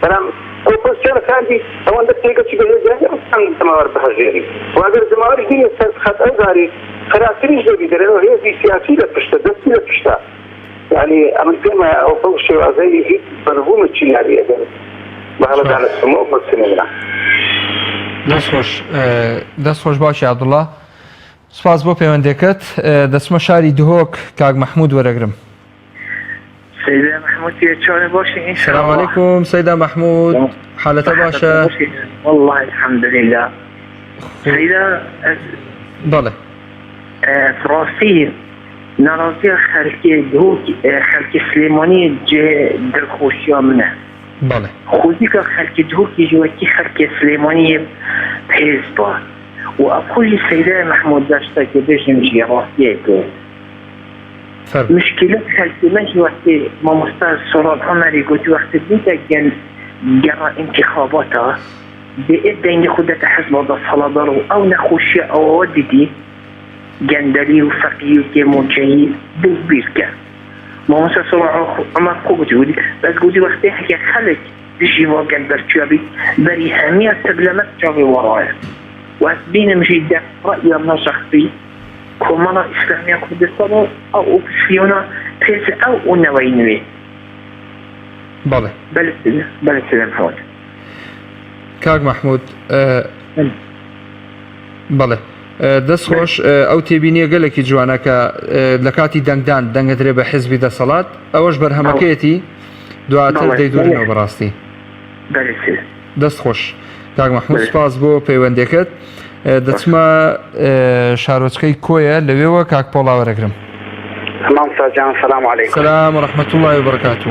بەڵام ئۆپۆزیسیۆنەکانی ئەوەندە تێگەچی بەهێزیان زەماوەر بەهەژێنی و ئەگەر زەماوەری دینە سەر خەت ئەوزاری خراپتریش دەبی دەرێنەوە هێزی سیاسی لە پشتە دەستی لە پشتە يعني أمن كما أو فوق شيء زي بربوم الشيء بهذا على السماء والسنة. دەست خۆش باشی عەبدوڵڵا سپاس بۆ پەیوەندێکت دەچمە شاری دهۆک کاک مەحموود وەرەگرم. سيدة محمود يا باشي إن شاء الله. السلام عليكم سيدة محمود حالته باشا؟ والله الحمد لله. سيدة بله. فرنسي ناراضي خلقي دهوك خلقي سليماني در خوشيا منه. بله. خودی که خلقی دهوکی جوکی خلقی سلیمانی حزبا و اقول سیده محمود داشته که بجنم جیراتیه که مشکلات خلقی من جوکی ما مستاذ سراد عمری گوتی وقتی دیده گرا انتخاباتا به ادین خودت حزب دا صلادارو او نخوشی او دیدی گندلی و فقیو که موجهی بیر کرد ما مثلا سرعة عمر خوب جودي بس جودي وقتها حكي خلق تجي واقع برشابي بري همية تبلمت جابي ورايا وأسبين مجيدة رأيي من شخصي كمانا إسلامية كردستان أو أوبسيونا تيس أو نوينوي بله بله سلام حوال كاك محمود بله دەست خۆش ئەو تێبینیە گەلێکی جوانە کە لە کاتی دەنگدان دەنگەدرێ بە حیزبی دەسەڵات ئەوەش بەرهەمەکەیەتی دواتر دەیدورنەوە بەڕاستی دەست خۆش کاک مەحموود سپاس بۆ مامسا جان سلام عليكم. سلام ورحمة الله وبركاته.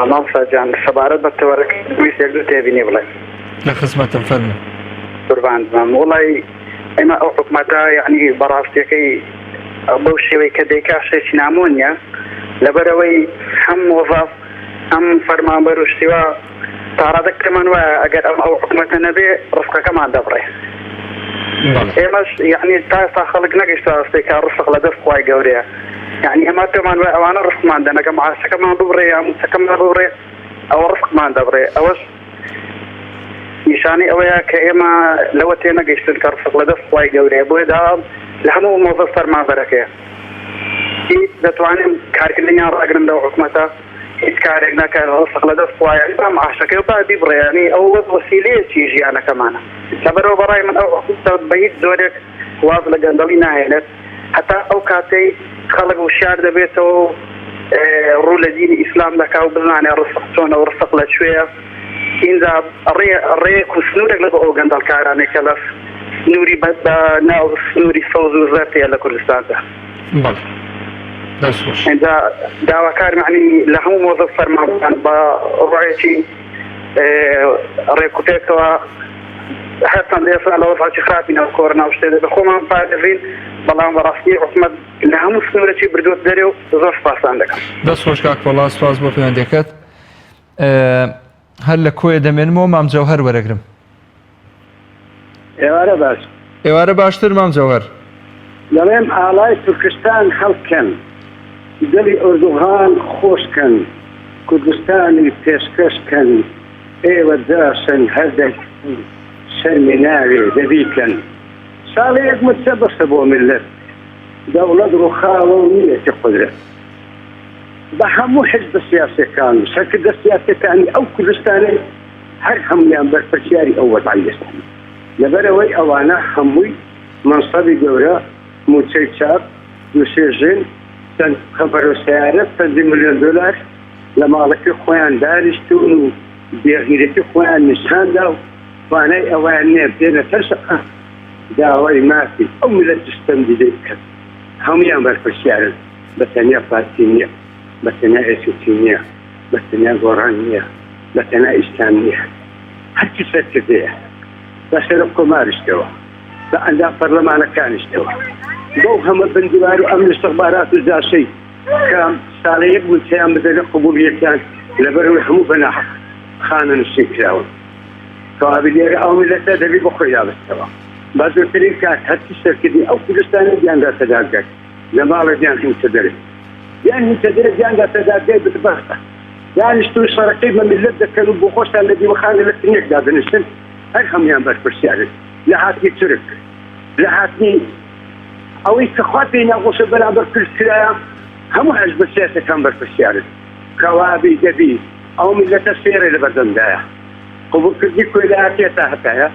مامسا جان سبارت بتورك ويش يقدر تبيني والله. لا خدمة فرمي. قربان والله إما أو حكمتها يعني براستي بوشي وكذا شيء نامونيا لبروي هم وظف هم فرمان بروشتوا تعرضك كمان وأجر أو حكمتنا به رفقة كمان دبره. إماش يعني تا خلقنا كيشتغل كرفق لدف قوي جوريا يعني إما كمان وأنا رفق ما عندنا كمان كمان دبره كمان دبره أو رفق ما دبره أوش نشاني أويا كإما لو تينا كيشتغل كرفق لدف قوي جوريا بويدا لحمو موظف فرمان بركة إذا تواني كاركلينيا رأجرم دو حكمتها إتكاركنا كرفق لدف قوي يعني ما عشان بعد دبره يعني أو وسيلة تيجي أنا كمان لبرو براي من أو بيت زورك واصل جندلينا هنا حتى أو كاتي خلق وشار دبيتو رول دين الإسلام لك أو بلنا رفقتون أو رفق لشوية إنذا الري كسنورك لبقو جندل كاراني كلاف نوري بدا ناو نوري صوز وزارتي على كردستان ده. بله. دسوش. إنذا دعوة كار يعني لهم موظف فرمان برعيتي ريكوتيتوا حتى يصل لو فاتش خرابين أو كورنا وشتى بخوما فاعلين بالله براسي حكمت لهم سنورة شيء بردوت دريو ظرف باس عندك. دست خوش كاك والله سواز بفي عندكت. هل لكوي دمين مو مام جوهر ورقرم. إيوارا باش. إيوارا باشتر مام جوهر. لمن آلاي تركستان خلق كان دلي أردوغان خوش كان كردستاني تشكش كان إيوة داشن هدف سرمناوي ذبيكا صالح متسبسبوا ملت دولة رخاوة ونية قدرة بحمو حزب السياسي كان شكل السياسي كان أو كردستاني هر هم ينبر فرشياري أول عيستاني لبروي أوانا حموي منصبي جورا متسيطاب يسجن سن خبرو سيارة $10 مليون لما لك خوان دارشتون بغيرتي خوان نشان داو فأنا أواني بدينا ترسقة داوي ما في أو ملة تستمدد هم يعمل في الشارع بثنية فلسطينية بثنية إسلامية بثنية غورانية بثنية إسلامية حتى ستة بس ربكم ما استوى فعند برلمان كان استوى دوهم بندوار أمن استخبارات الزاسي كان صالح من سيام بدل قبولية كان لبروا حمو بناح خان السكراون فابلير أو ملة دبي بخيا بستوى بعد التريك كانت حتى الشركة أو كردستان جاندا تدارك لما على جان هم تدري يعني تدري جاندا تدارك بتبخت يعني اشتوي شركة من اللذة كانوا بخوش الذي وخان التنيك هذا السن أرهم ينبر برسالة لحاتني ترك لحاتني أو يتخاطي نقص بلا كل كلايا هم حزب السياسة كان برسالة كوابي دبي أو ملة السير اللي بدن دايا قبول كردي كلها كيتا هتايا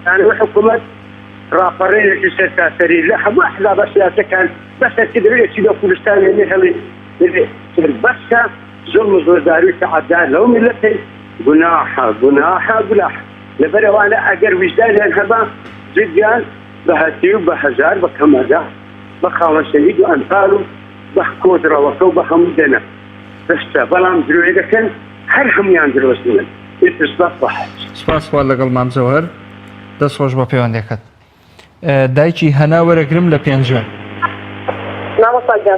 يعني الحكومة رافرين في سياسة سرير لا حبوا أحزاب السياسة كان بس تدري سيدا كردستان اللي بس ظلم زورداري تعدى لو ملتي جناحة لبرا وانا اگر وجدان هنهبا جديان بهاتيو بهزار بكمادا بخاوة شهيد وانطالو بحكودرا وكو بحمدنا بس بلام درويدا كان هر هم ياندرو سنين اتصبح سپاس وال لەگەڵ مام جەوهەر دەست خۆش بە پەیوەندێکت دایکی هەنا وەرەگرم لە پێنجوێن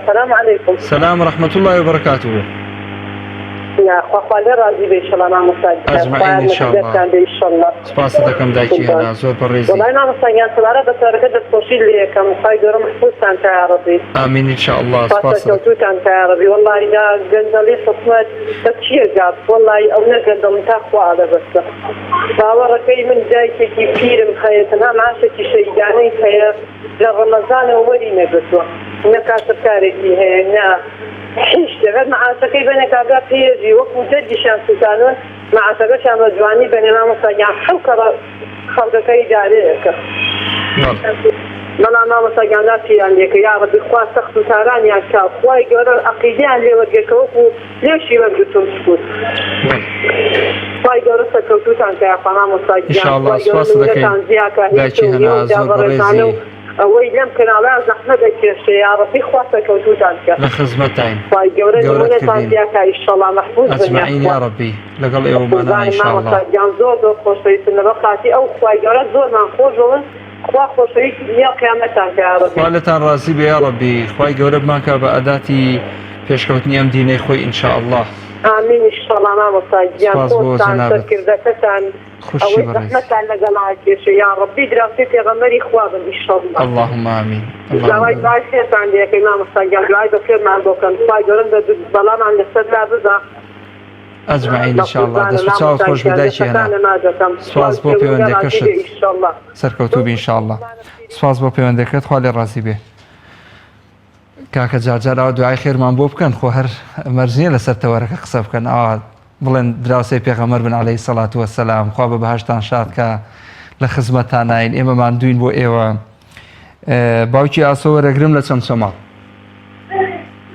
سلام عليكم. سلام ورحمة الله وبركاته. يا خوالي راضي بإن شاء الله نعم أجمعين إن شاء الله. سپاس دەکەم دایکی هەنا زۆر بەڕێزی. والله نعم سلام سلارة بس أركض التوصيل لي كم خايدور محفوظ عن عربي. آمين إن شاء الله. سپاس توت عن عربي والله إذا جندلي صفات تشيء جاب والله أو نجندل تأخذ على بس. باور كي من جاي كي كثير مخيطنا معاشة شيء يعني كي لرمضان أولي نجسوا نكاسب كارثي هنا. حيش تبعد مع سكي بينك أبغى بيجي وقت جدي شان سلطانون مع سكي شان رجواني بيننا مصيان خلق كي جاريك. ملا ما مصيان لا في عندك يا رب إخوان سخط تاران يا كاب خواي جرا العقيدة اللي وجهك وقو ليش يبغوا تسكت. خواي جرا سكوتو عن كي أقام مصيان. إن شاء الله سواس ذكي. دايشي هنا زور بريزي. ئەوەی لەم کەناڵە زەحمەت دەکێشێ یا ڕەبی خوا سەرکەوتووتان کە لە خزمەتین خوای گەورە نمونەتان دیاکە ئینشەڵڵا مەحفوظ بن ئەجمعین یا ڕەبی لەگەڵ ئێوەمانە ئینشاءڵڵا زۆر خۆشەویستن لەبەر خاتی ئەو خوای گەورە زۆرمان خۆشەوە خوا خۆشەویستی دنیا و قیامەتتان کە یا ڕەبی خوا لەتان ڕازی بێ یا ڕەبی خوای گەورە بمانکە بە ئەداتی پێشکەوتنی ئەم دینەی خۆی ئینشاءڵڵا ئامین ئینشەڵڵا مامۆستا گیان خۆتان سەرکردەکەتان ئەوەی زەحمەتان لەگەڵا کێشێ یا ڕەبی دراوسێ پێغەمبەری خوا بن ئینشەڵڵا اللهم آمین لەوای دوای خێرتان دەکەی مامۆستا گیان دوای بە خێرمان بۆکەن خوای گەورە بەڵامان لەسەر لا بدا ئەجمعین ئینشاءڵڵا دەست و چاوت خۆش بدایکی هەنا سواز بۆ پەیوەندەکەشت سەرکەوتوو بی ئینشاءڵڵا سواز بۆ پەیوەندەکەت خوا لێ ڕازی بێ کاکە جارجارەوە دوعای خێرمان بۆ بکەن خۆ هەر مەرجە لەسەر تەوەرەکە قسە بکەن ئاوا بڵێن دراوسەی پێغەمبەر بن عەلەیهی سەڵات وەسەلام خوا بە بەهەشتان شاد کە لە خزمەتتان ناین ئێمەمان دوین بۆ ئێوە باوکی ئاسۆ وەرەگرم لە چەمچەماڵ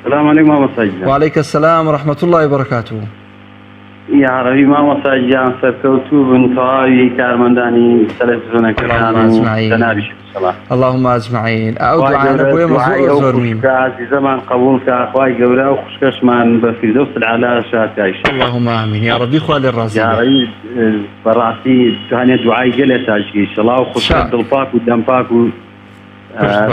السلام عليكم مامۆستا گیان وعليك السلام ورحمة الله وبركاته یا عەرەبی مامۆستا گیان سەرکەوتوو بن تەواوی کارمەندانی تەلەڤیزیۆنەکەتان و تەناریش اللهم أجمعين أو دعانا بويا مزور زور ميم عزيزمان قبول كأخوي جورا وخشكشمان بفردوس العلا شاتايش اللهم آمين يا ربي خوالي الرازي يا ربي براسي تهاني دعاء جلت إن شاء الله وخش الدلباك ودم باك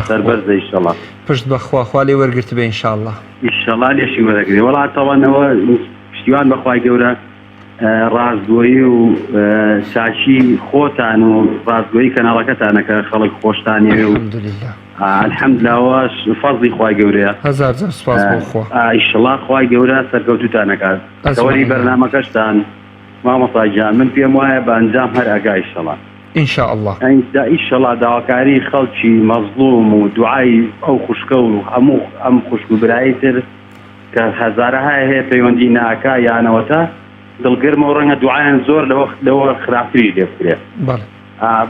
سربرز إن شاء الله پشت بخوا خوالي ورقرت به إن شاء الله إن شاء الله ليش ورقري والله طبعا هو پشتیوان بەخوای گەورە ڕازگۆیی و ساچی خۆتان و ڕازگۆیی کەناڵەکەتانە کە خەڵک خۆشتانێ و الحەمدلله فەزڵی خوای گەورەیە هەزار جار سوپاس بۆ خوا ئینشەڵڵا خوای گەورە سەرکەوتوتانەکات تەوەری بەرنامەکەشتان مامۆستا گیان من پێم وایە بە ئەنجام هەر ئەگا ئینشەڵڵا ئینشاءالله ئینشەڵڵا داواکاری خەڵکی مەزلوم و دوعای ئەو خوشکە و هەموو ئەم خوشک و برایی تر کە هەزارەهای هەیە پەیوەندی ناکا یانەوەتە دڵگەرمە و ڕەنگە دوعایان زۆر لەوە خراپتری لێ بکرێت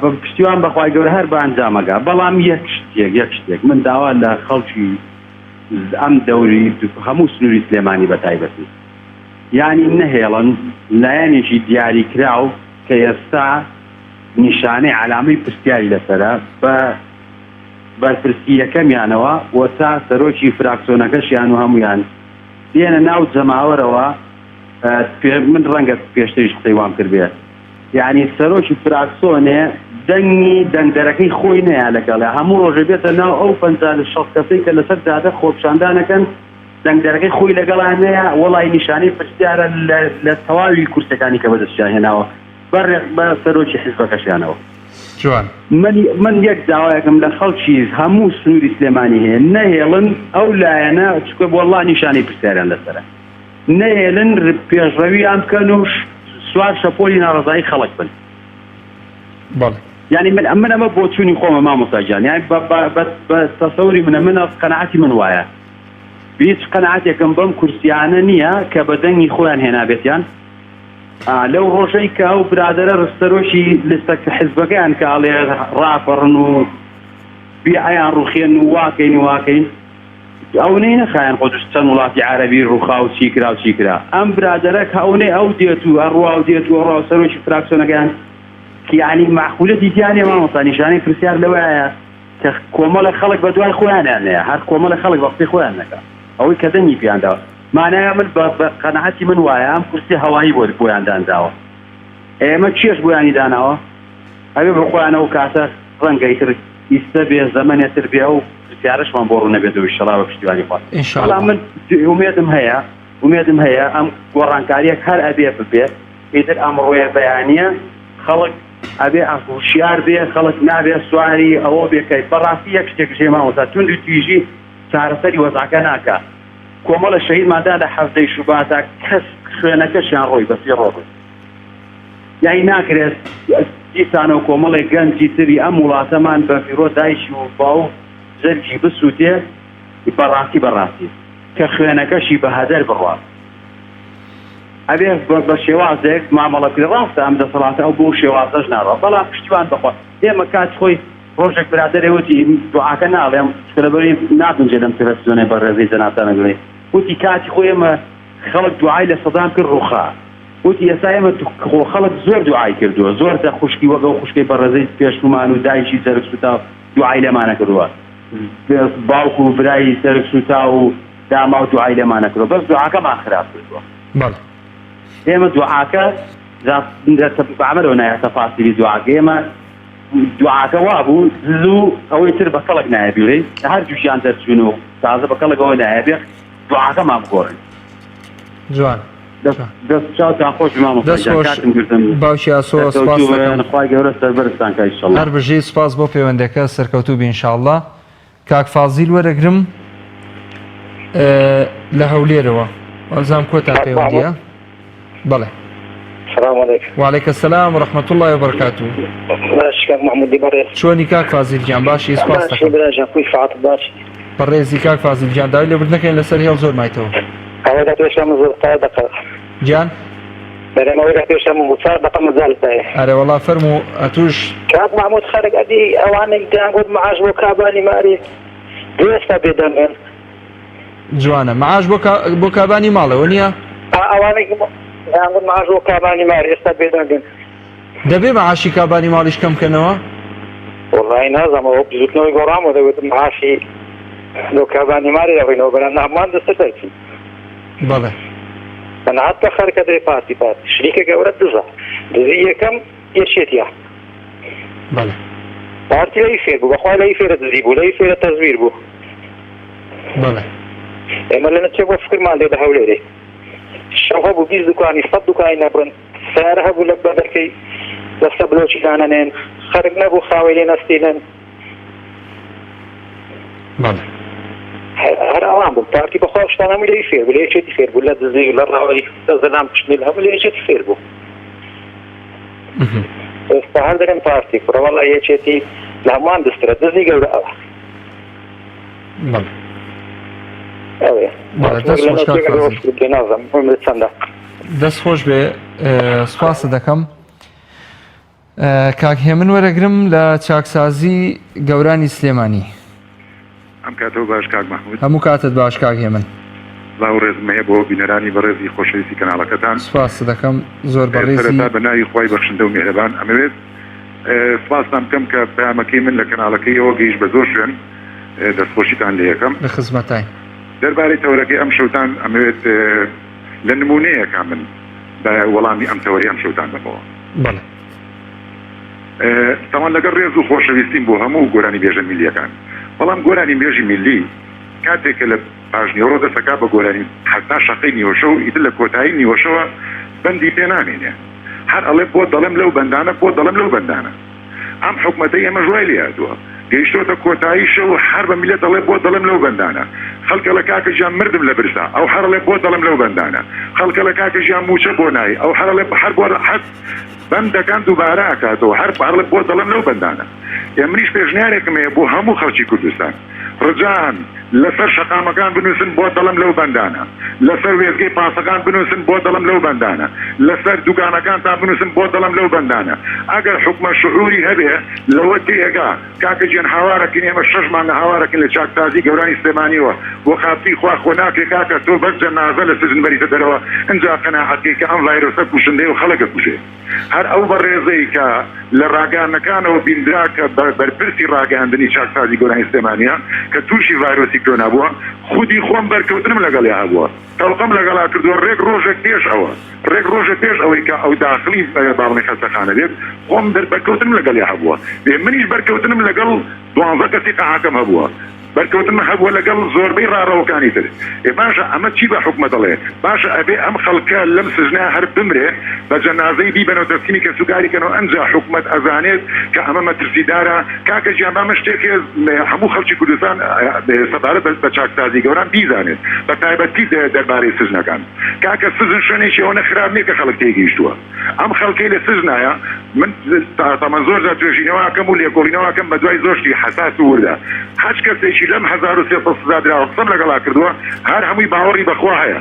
بە پشتیوان بەخوای گەورە هەر بە ئەنجامەگا بەڵام یەک شتێک من داوا لە خەڵکی ئەم دەوری هەموو سنووری سلێمانی بەتایبەتی یانی نەهێڵن لایەنێکی دیاریکراو کە ئێستا نیشانەی عەلامەی پرسیاری لەسەرە بە بەرپرسی یەکەمیانەوە و تا سەرۆکی فراکسیۆنەکەشیان و هەمویان دێنە ناو جەماوەرەوە من ڕەنگە پێشتریش قسەی وام کرد بێت یعنی سەرۆکی فراکسیۆنێ دەنگی دەنگدەرەکەی خۆی نەیە لەگەڵێ هەموو ڕۆژێ بێتە ناو ئەو 50 کەسەی کە لەسەر جادە خۆپشاندانەکەن دەنگدەرەکەی خۆی لەگەڵان نەیە وەڵای نیشانەی پرسیارە لە تەواوی کورسەکانی کە بەدەستیان هێناوە بەڕێک بە سەرۆکی حیزبەکەشیانەوە من یەک داوایەکەم لە خەڵکی هەموو سنووری سلێمانی هەیە نەهێڵن ئەو لایەنە چکە وەڵڵا نیشانەی پرسیاریان لەسەرە نەهێڵن پێشڕەویان بکەن و سوار شەپۆلی ناڕەزایی خەڵک بن یعنی من ئەمە بۆ چوونی خۆمە مامۆستا گیان یعنی بە تەسەوری منە قەنەعەتی من وایە هیچ قەنەعەتێکم بەم کورسیانە نییە کە بە دەنگی خۆیان هێنابێتیان لەو ڕۆژەی کە ئەو برادەرە ڕستەرۆشی لستە حیزبەکەیان کاڵێ ڕاپەڕن و بیعیان ڕوخێن و واکەین ئەوەی نەخایەن خۆش چەند وڵاتی عەرەبی ڕووخا و چیکرا و چیکرا ئەم برادەرە ئەوەی ئەو دێت و ئەڕوا و دێت و ڕاو سەرۆکی فراکسیۆنەکەیان یعنی معقولەتی تیانێ مامۆستا نیشانەی پرسیار لەوەیە کە کۆمەڵە خەڵک بە دوای خۆیانیان نەیە هەر کۆمەڵە خەڵک بە قسەی خۆیان نەکات ئەوەی کە دەنگی پیانداوە مانایە من بە قەنەعەتی من وایە ئەم کورسی هەوایی بۆیان دانراوە ئێمە چێش بۆیانی داناوە ئەوێ بە خۆیانەوە کاتە ڕەنگەی تر ئیستە بێ زەمانێتر بێ و پرسیارشمان بۆ ڕوو نەبێتەوە ئینشەڵڵا بە پشتیوانی خوا بەڵام من ئومێدم هەیە ئەم گۆڕانکاریەک هەر ئەبێ ببێت ئیتر ئەم ڕۆیە بەیانیە خەڵک ئەبێ هوشیار بێ خەڵک نابێ سواری ئەوە بێکەی بەڕاستی یەک شتێک ژێماوەتا توند و تویژی چارەسەری وەزعەکە ناکات کۆمەڵە شەهیدماندا لە حەفتەی شوباتا کەس خوێنەکەشیان ڕۆی بەسێ ڕۆبن یعنی ناکرێت دیسانەوە کۆمەڵی گەنجی تری ئەم وڵاتەمان بە فیرۆ دایشی و باو زەرگی بسووتێ بەڕاستی کە خوێنەکەشی بە هەدەر بڕوات ئەبێ بە شێوازێک مامەڵەکری ڕاستە ئەم دەسەڵاتە ئەو بۆ شێوازەش ناڕە بەڵام پشتیوان بخوا ئێمە کات خۆی ڕۆژێک برادەرێوتی دوعاکە ناڵێم لەبەری ناتونجێ لەم تەلەڤیزیۆنەی بەڕێزەی جەنابتانەگوڵێ وتی کاتی خۆی ئێمە خەڵک دوعای لە سەدام کرد ڕووخا وتی ئێستا ئێمە خەڵک زۆر دوعای کردووە زۆر دە خوشکی وەگە خوشکەی بەڕێزەی پێشومان و دایشی جەرگسووتا دوعای لێمانە کردووە باوکو و برای سەرسوتا و داما و دوعای لێمانە کردووە بەس دوعاکەمان خراپ کردووە ئێمە دوعاکە عملەوە نایە تەفاسیلی دوعاکە ئێمە دوعاکە وا بوو زوو ئەوەی تر بە کەڵک نایە بیڵێ هەر جوشیان دەرچوون و تازە بە کەڵکەوە نایە بێ دوعاکەمان بگۆڕن جوان دەست چاوتان خۆش کاتم گرتم باوشی ئاسۆ سپاس دەکەم خی گەورە سەربەرستان کە ئینشەڵڵا هەر بژێ سپاس بۆ پەیوەندەکە سەرکەوتوو بێ ئینشاءڵڵا کاک فازیل وەرەگرم لە هەولێرەوە وەزام کۆتا پەیوەندیە بەڵێ السلام عليكم. وعليكم السلام ورحمة الله وبركاته. باش كاك محمود بريز. شلوني كاك فازل جان باشي سپاس باشي براجا كوي فعط باشي. بريزي كاك فازل جان داوي لبردنا كاين لسر هيل زور مايتو. هذا توش من زور دقيقة. جان؟ بلا ما ولا توش من زور دقيقة مازال تاعي. أري والله فرمو أتوش. كاك محمود خارج أدي أوانك دانقود معاش بوكاباني ماري. ليش بدمن؟ جوانا معاش بوكاباني ماله ونيا؟ أوانك دانقود معاش بوكاباني ماري استبدلن. دەبێ معاشی کابانی ماڵیش کەم بکەنەوە؟ والله نازم هو بزوتنەوەی گۆڕامەوە دەوێت معاشی لۆ کابانی ماری دەڕێنەوە بەرە نامان دەستە دەرچین بەڵێ تەنها حتا خەرکە دەرێ پارتی شریکە گەورە دزە دزی یەکەم یەکێتیە بەڵێ پارتی لەی فێر بوو بەخوا لەی فێرە دزی بوو لەی فێرە تەزویر بوو بەڵێ ئێمە لە نەچێ بۆ فکرمان لێ لە هەولێرێ شەو هەبوو 20 دوکانی 100 دوکانی نەبڕن سیارە هەبوو لە بەدەرکەی دەستە بلۆچی دانەنێن خەرک نەبوو خاوەی لێ نەستێنن بەڵێ هەر ئەوان بوو پارتی بەخوا شتان هەموو لێی فێر بوو لە یەکێتی فێر بوو لە دزی لە ڕاوەی دەزەلام پشتنی هەموو لە یەکێتی فێر بوو ئێستا هەر دەرێن پارتی کوڕە وەڵا یەکێتی لە هەمووان دەسترە دزی گەورە ئەوە بەڵێ ئەوێ نازم چەندە دەست خۆش بێ سپاسە دەکەم کاک هێمن وەرەگرم لە چاکسازی گەورانی سلێمانی ئەم کاتەوە باش کاک محمود هەموو کاتت باش کاک هێمن باو ڕێزمەیە بۆ بینەرانی بەڕێزی خۆشەویستی کەناڵەکەتان سپاس دەکەم زۆر بەڕێزی بە ناوی خۆی بەخشندە و میهرەبان ئەمەوێت سپاسان بکەم کە پەیامەکەی من لە کەناڵەکەیەوە گەیشت بە زۆر شوێن دەستخۆشیتان لێ یەکەم لە خزمەتای دەربارەی تەورەکەی ئەم شەوتان ئەمەوێت لە نمونەیەکە من بە وەڵامی ئەم تەوەری ئەم شەوتان بەمەوە بەڵێ تەوان لەگەڵ ڕێز و خۆشەویستیم بۆ هەموو گۆرانی بێژە میلیەکان بەڵام گۆرانی بێژی میلی کاتێکە لە پاژنیۆڕۆ دەسەکا بە گۆرانی حتا شەقەی نیوەشە و ئیتر لە کۆتایی نیوەشەوە بەندی پێ نامێنێ هەر ئەڵێ بۆ دەڵێم لەو بەندانە بۆ دەڵێم لەو بەندانە ئەم حکومەتەی ئێمە ژوای لێ هاتووە گەیشتۆتە کۆتاییشە و هەر بە میلەت دەڵێ بۆ دەڵێم لەو بەندانە خەڵکە لە کاکە ژیان مردم لە برسا ئەو هەرڵێ بۆ دەڵێم لەو بەندانە خەڵکە لە کاکە ژیان موچە بۆ نای ئەو هەرڵێ هەر بۆ حەد بەندەکان دووبارە ئاکاتەوە هەر هەرڵێ بۆ دەڵێم لەو بەندانە ئێمریش پێشنیارێکم هەیە بۆ هەموو خەڵکی کوردستان ڕجان لەسەر شەقامەکان بنووسن بۆ دەڵم لەو بەندانە لەسەر وێزگەی پاسەکان بنووسن بۆ دەڵم لەو بەندانە لەسەر دوکانەکان تا بنووسن بۆ دەڵم لەو بەندانە ئەگەر حکومە شعوری هەبێ لەوە تێگا کاکە جێن هاوارەکەن ئێمە 6 مانگە هاوارەکەن لە چاکسازی گەورانی سلێمانیەوە بۆ خاپی خوا خۆ ناکێ کاکە تۆ بەس جەنازە لە سزن بەریتە دەرەوە ئەنجا قەناعەتکەی کە ئەم ڤایرۆسە کوشندەی و خەڵکە کوژێ هەر ئەو بەڕێزەی کە لە ڕاگەانەکانەوە بیندرا کە بەرپرسی ڕاگەاندنی چاکسازی گەورانی سلێمانیە کە تووشی ڤایرۆسی کۆنا بووە خودی خۆم بەرکەوتنم لەگەڵی هەبووە تەڵقەم لەگەڵا کردووە ڕێک ڕۆژێک پێش ئەوە ڕێک ڕۆژێک پێش ئەوەی کە ئەو داخلی باڵی خەستەخانە بێت خۆم بەرکەوتنم لەگەڵی هەبووە منیش بەرکەوتنم لەگەڵ 12 کەسی قەعاکەم هەبووە بەرکەوتن هەبووە لەگەڵ زۆربەی ڕاڕەوەکانی تر باشە ئەمە چی بە حکومە دەڵێ باشە ئەبێ ئەم خەڵکە لەم سژنە هەر بمرێ بە جەنازەی بیبەنەوە دەستینی کە سوگاریکەنەوە ئەنجا حکومەت ئەزانێت کە ئەمە مەترسیدارە کاکە ژیان بامە شتێکێ هەموو خەڵکی کوردستان سەبارەت بە چاکسازی گەوران بیزانێت بە تایبەتی دەربارەی سژنەکان کاکە سژن شوێنێکی ئەوە خراپ نییە کە خەڵک تێگەیشتووە ئەم خەڵکەی لە سژنایە من تەمە زۆر جار توێژینەوەکەم و لێکۆڵینەوەکەم بە دوای زۆرشتی حەساس و وردە هەچ کەسێکی لەم 1300 سزادراوە قسەم لەگەڵا کردووە هەر هەمووی باوەڕی بەخوا هەیە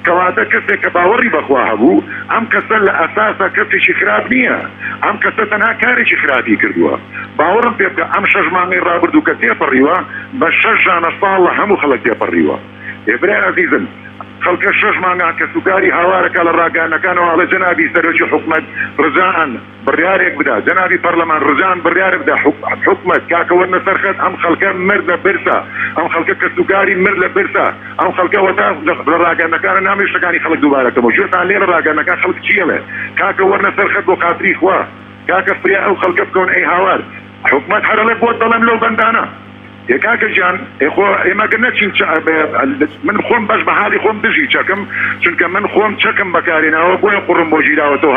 کەواتە کەسێک کە باوەڕی بەخوا هەبوو ئەم کەسە لە ئەساسە کەسێکی خراپ نییە ئەم کەسە تەنها کارێکی خراپی کردووە باوەڕم پێ بکە ئەم 6 مانگەی ڕابردوو کە تێپەڕیوە بە 6 ژانە ساڵ لە هەموو خەڵک تێپەڕیوە ئێبرای عەزیزم خەڵکە 6 مانگان کە سوکاری هاوارەکە لە ڕاگەانەکانەوە ئەڵێ جەنابی سەرۆکی حکومەت ڕزان بڕیارێک بدا جەنابی پەرلەمان ڕزان بڕیارێک بدا حکومەت کاکە وەرنە سەرخەت ئەم خەڵکە مرد لە برسا ئەم خەڵکە کە سوکاری مرد لە برسا ئەم خەڵکە وەتا لە ڕاگەانەکانە نامی شتەکانی خەڵک دووبارەکەمەوە گوێتان لێ لە ڕاگەانەکان خەڵک چیەڵێ کاکە وەرنە سەرخەت بۆ خاتری خوا کاکە فریا ئەو خەڵکە بکەون ئەی هاوار حکومەت هەرەڵێ بۆ دەڵێم لەو بەندانە کاکە گیان ئێمەگە نەچین من خۆم بەش بە حالی خۆم دژی چەکەم چونکە من خۆم چەکم بەکارێنەوە بۆیە قوڕم بۆ ژیراوەتەوە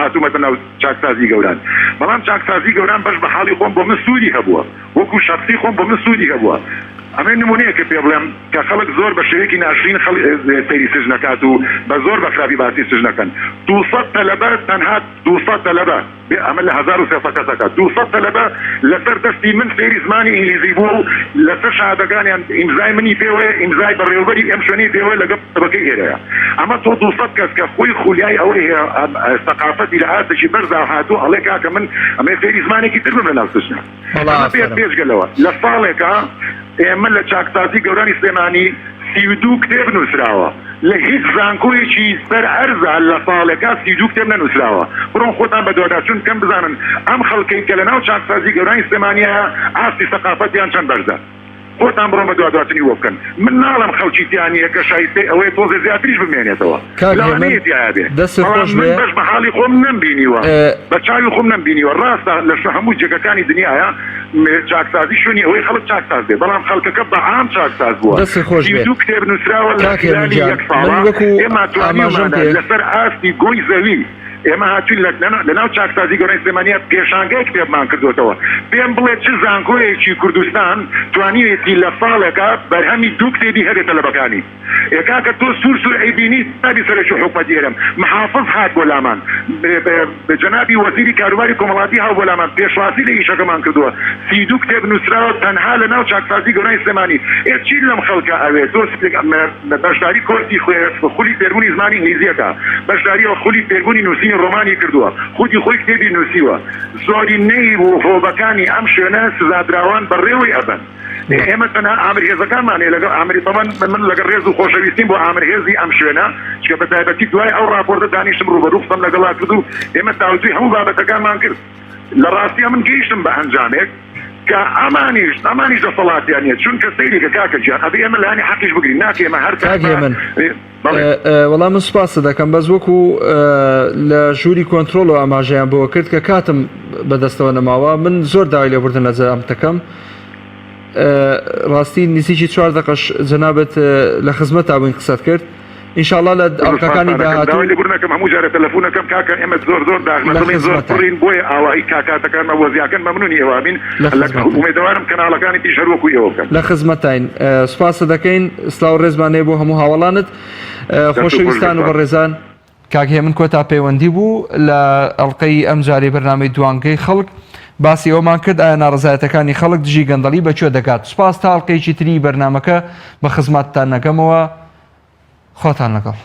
هاتوومەتە ناو چاکسازی گەوران بەڵام چاکسازی گەوران بەش بە حالی خۆم بۆ من سوودی هەبووە وەکو شخصی خۆم بۆ من سوودی هەبووە ئەمە نمونەیە کە پێ بڵێم کە خەڵک زۆر بە شێوەیەکی ناشرین سەیری سژنەکات و بە زۆر بە خراپی باسی سژنەکەن 200 تەلەبە تەنها 200 تەلەبە ئەمە لە 1300 کەسەکە 200 تەلەبە لەسەر دەستی من فێری زمانی ئینگلیزی بوو و لەسەر شهادەکانیان ئیمزای منی پێوەیە ئیمزای بەڕێوەبەری ئەم شوێنەی پێوەیە لەگەڵ طبقەی ئێرەیە ئەمە تۆ 200 کەس کە خۆی خولیای ئەوەی هەیە سەقافەتی لە ئاستێکی بەرزا هاتوو ئەڵێ کاکە من ئەمە فێری زمانێکی تر بم لە ناو سژنە ئەمە پێشگەلەوە لە ساڵێکە ئێمە لە چاکسازی گەورانی سلێمانی 32 کتێب نووسراوە لە هیچ زانکۆیەکی سەر ئەرزە لە ساڵێکە 32 کتێب نەنووسراوە بڕۆن خۆتان بە دووەدا چون کەم بزانن ئەم خەڵکەی کە لە ناو چاکسازی گەورانی سلێمانیە ئاستی سەقافەتیان چەند بەرزە خۆتان بڕۆمە دواتنی وە بکەن من ناڵم خەڵکی تیانیە کە شایستەی ئەوەی تۆزە زیاتریش بمێنێتەوە من بەش بە حاڵی خۆم نەمبینیوە بە چاوی خۆم نەمبینیوە ڕاستە لە هەموو جێگەکانی دنیاە چاکسازی شوێنی ئەوەی خەڵک چاکساز بێ بەڵام خەڵکەکە بە عام چاکساز بووە دوو کتێب نووسراوە لە خلال یەک ساڵە ئێمە توانیمانە لەسەر ئاستی گۆی زەوی ئێمە هاتوین لە ناو چاکسازی گەورەی سلێمانیە پێشانگای کتێبمان کردوتەوە پێم بڵێ چ زانکۆیەکی کوردستان توانیوێتی لە ساڵێکە بەرهەمی دوو کتێبی هەبێتە لە بەکانی کاکە تۆ سوور ئەیبینی تابی سەرۆکی حکومەت ئێرەم محافظ هات بۆ لامان جەنابی وەزیری کاروباری کۆمەڵاتی هاو بۆ لامان پێشواسی لە ئیشەکەمان کردووە 32 کتێب نووسراوە تەنها لە ناو چاکسازی گەورەی سلێمانی چی لەم خەڵکە ئەوێ تۆ بەشداری کۆرسی خولی فێربوونی زمانی ئینگلیزیەکە بەشداریەوە خولی فێربوونی نووسینی ڕۆمانی کردووە خودی خۆی کتێبی نووسیوە زۆری نەی و هۆبەکانی ئەم شوێنە سزادراوان بەڕێوەی ئەبن ئێمە تەنها ئامرهێزەکانمانێ لەگەڵ ئامری تەمان من لەگەڵ ڕێز و خۆشەویستیم بۆ ئامرهێزی ئەم شوێنە چکە بە تایبەتی دوای ئەو راپۆرتە دانیشتم ڕوبەڕوو قسەم لەگەڵا کرد و ئێمە تاوتوی هەموو بابەتەکانمان کرد لە ڕاستیە من گەیشتم بە ئەنجامێک کە ئەمانیش دەسەڵاتیانە چونکە سەیری کە کاکە گیان ئەبێ ئێمە لانی حەقیش بگرین ناکە ئێمە هەر وەڵام من سوپاسە دەکەم بەس وەکو لە ژووری کۆنتترۆل و ئاماژەیان بۆ کرد کە کاتم بەدەستەوە نەماوە من زۆر داوای لێبوردن لە جەرامەتەکەم ڕاستی نزیکی 4 دقەش جەنابەت لە خزمەت بووین قسەت کرد ئینشاءڵڵا لە ئەڵقەکانی داهاتوو لێبوورنەکەم هەموو جارە تەلەفۆنەکەم کاکە ئێمە زۆر داغمەتڵین زۆر پڕین بۆیە ئاوایی کاکاتەکانمە وەزیاکەن مەمنونی ئێوابین ئومێدەوارم کەناڵەکانی پیش هەر وەکو ئێوە بکەن لە خزمەتین سوپاسە دەکەین سلااو ڕێزمانەیە بۆ هەموو هاوڵانت خۆشەویستان و بەڕێزان کاکێ من کۆتا پەیوەندی بوو لە ئەڵلقەی ئەم جارێ بەرنامەی دوانگەی خەڵک باسی ئەومان کرد ئایا ناڕزایەتەکانی خەڵک دژی گەندەڵی بەکوێ دەکات سوپاس تا ئەڵلقەیەکی تری بەرنامەکە بە خزمەتتان نەکەمەوە خۆتان لەگەڵ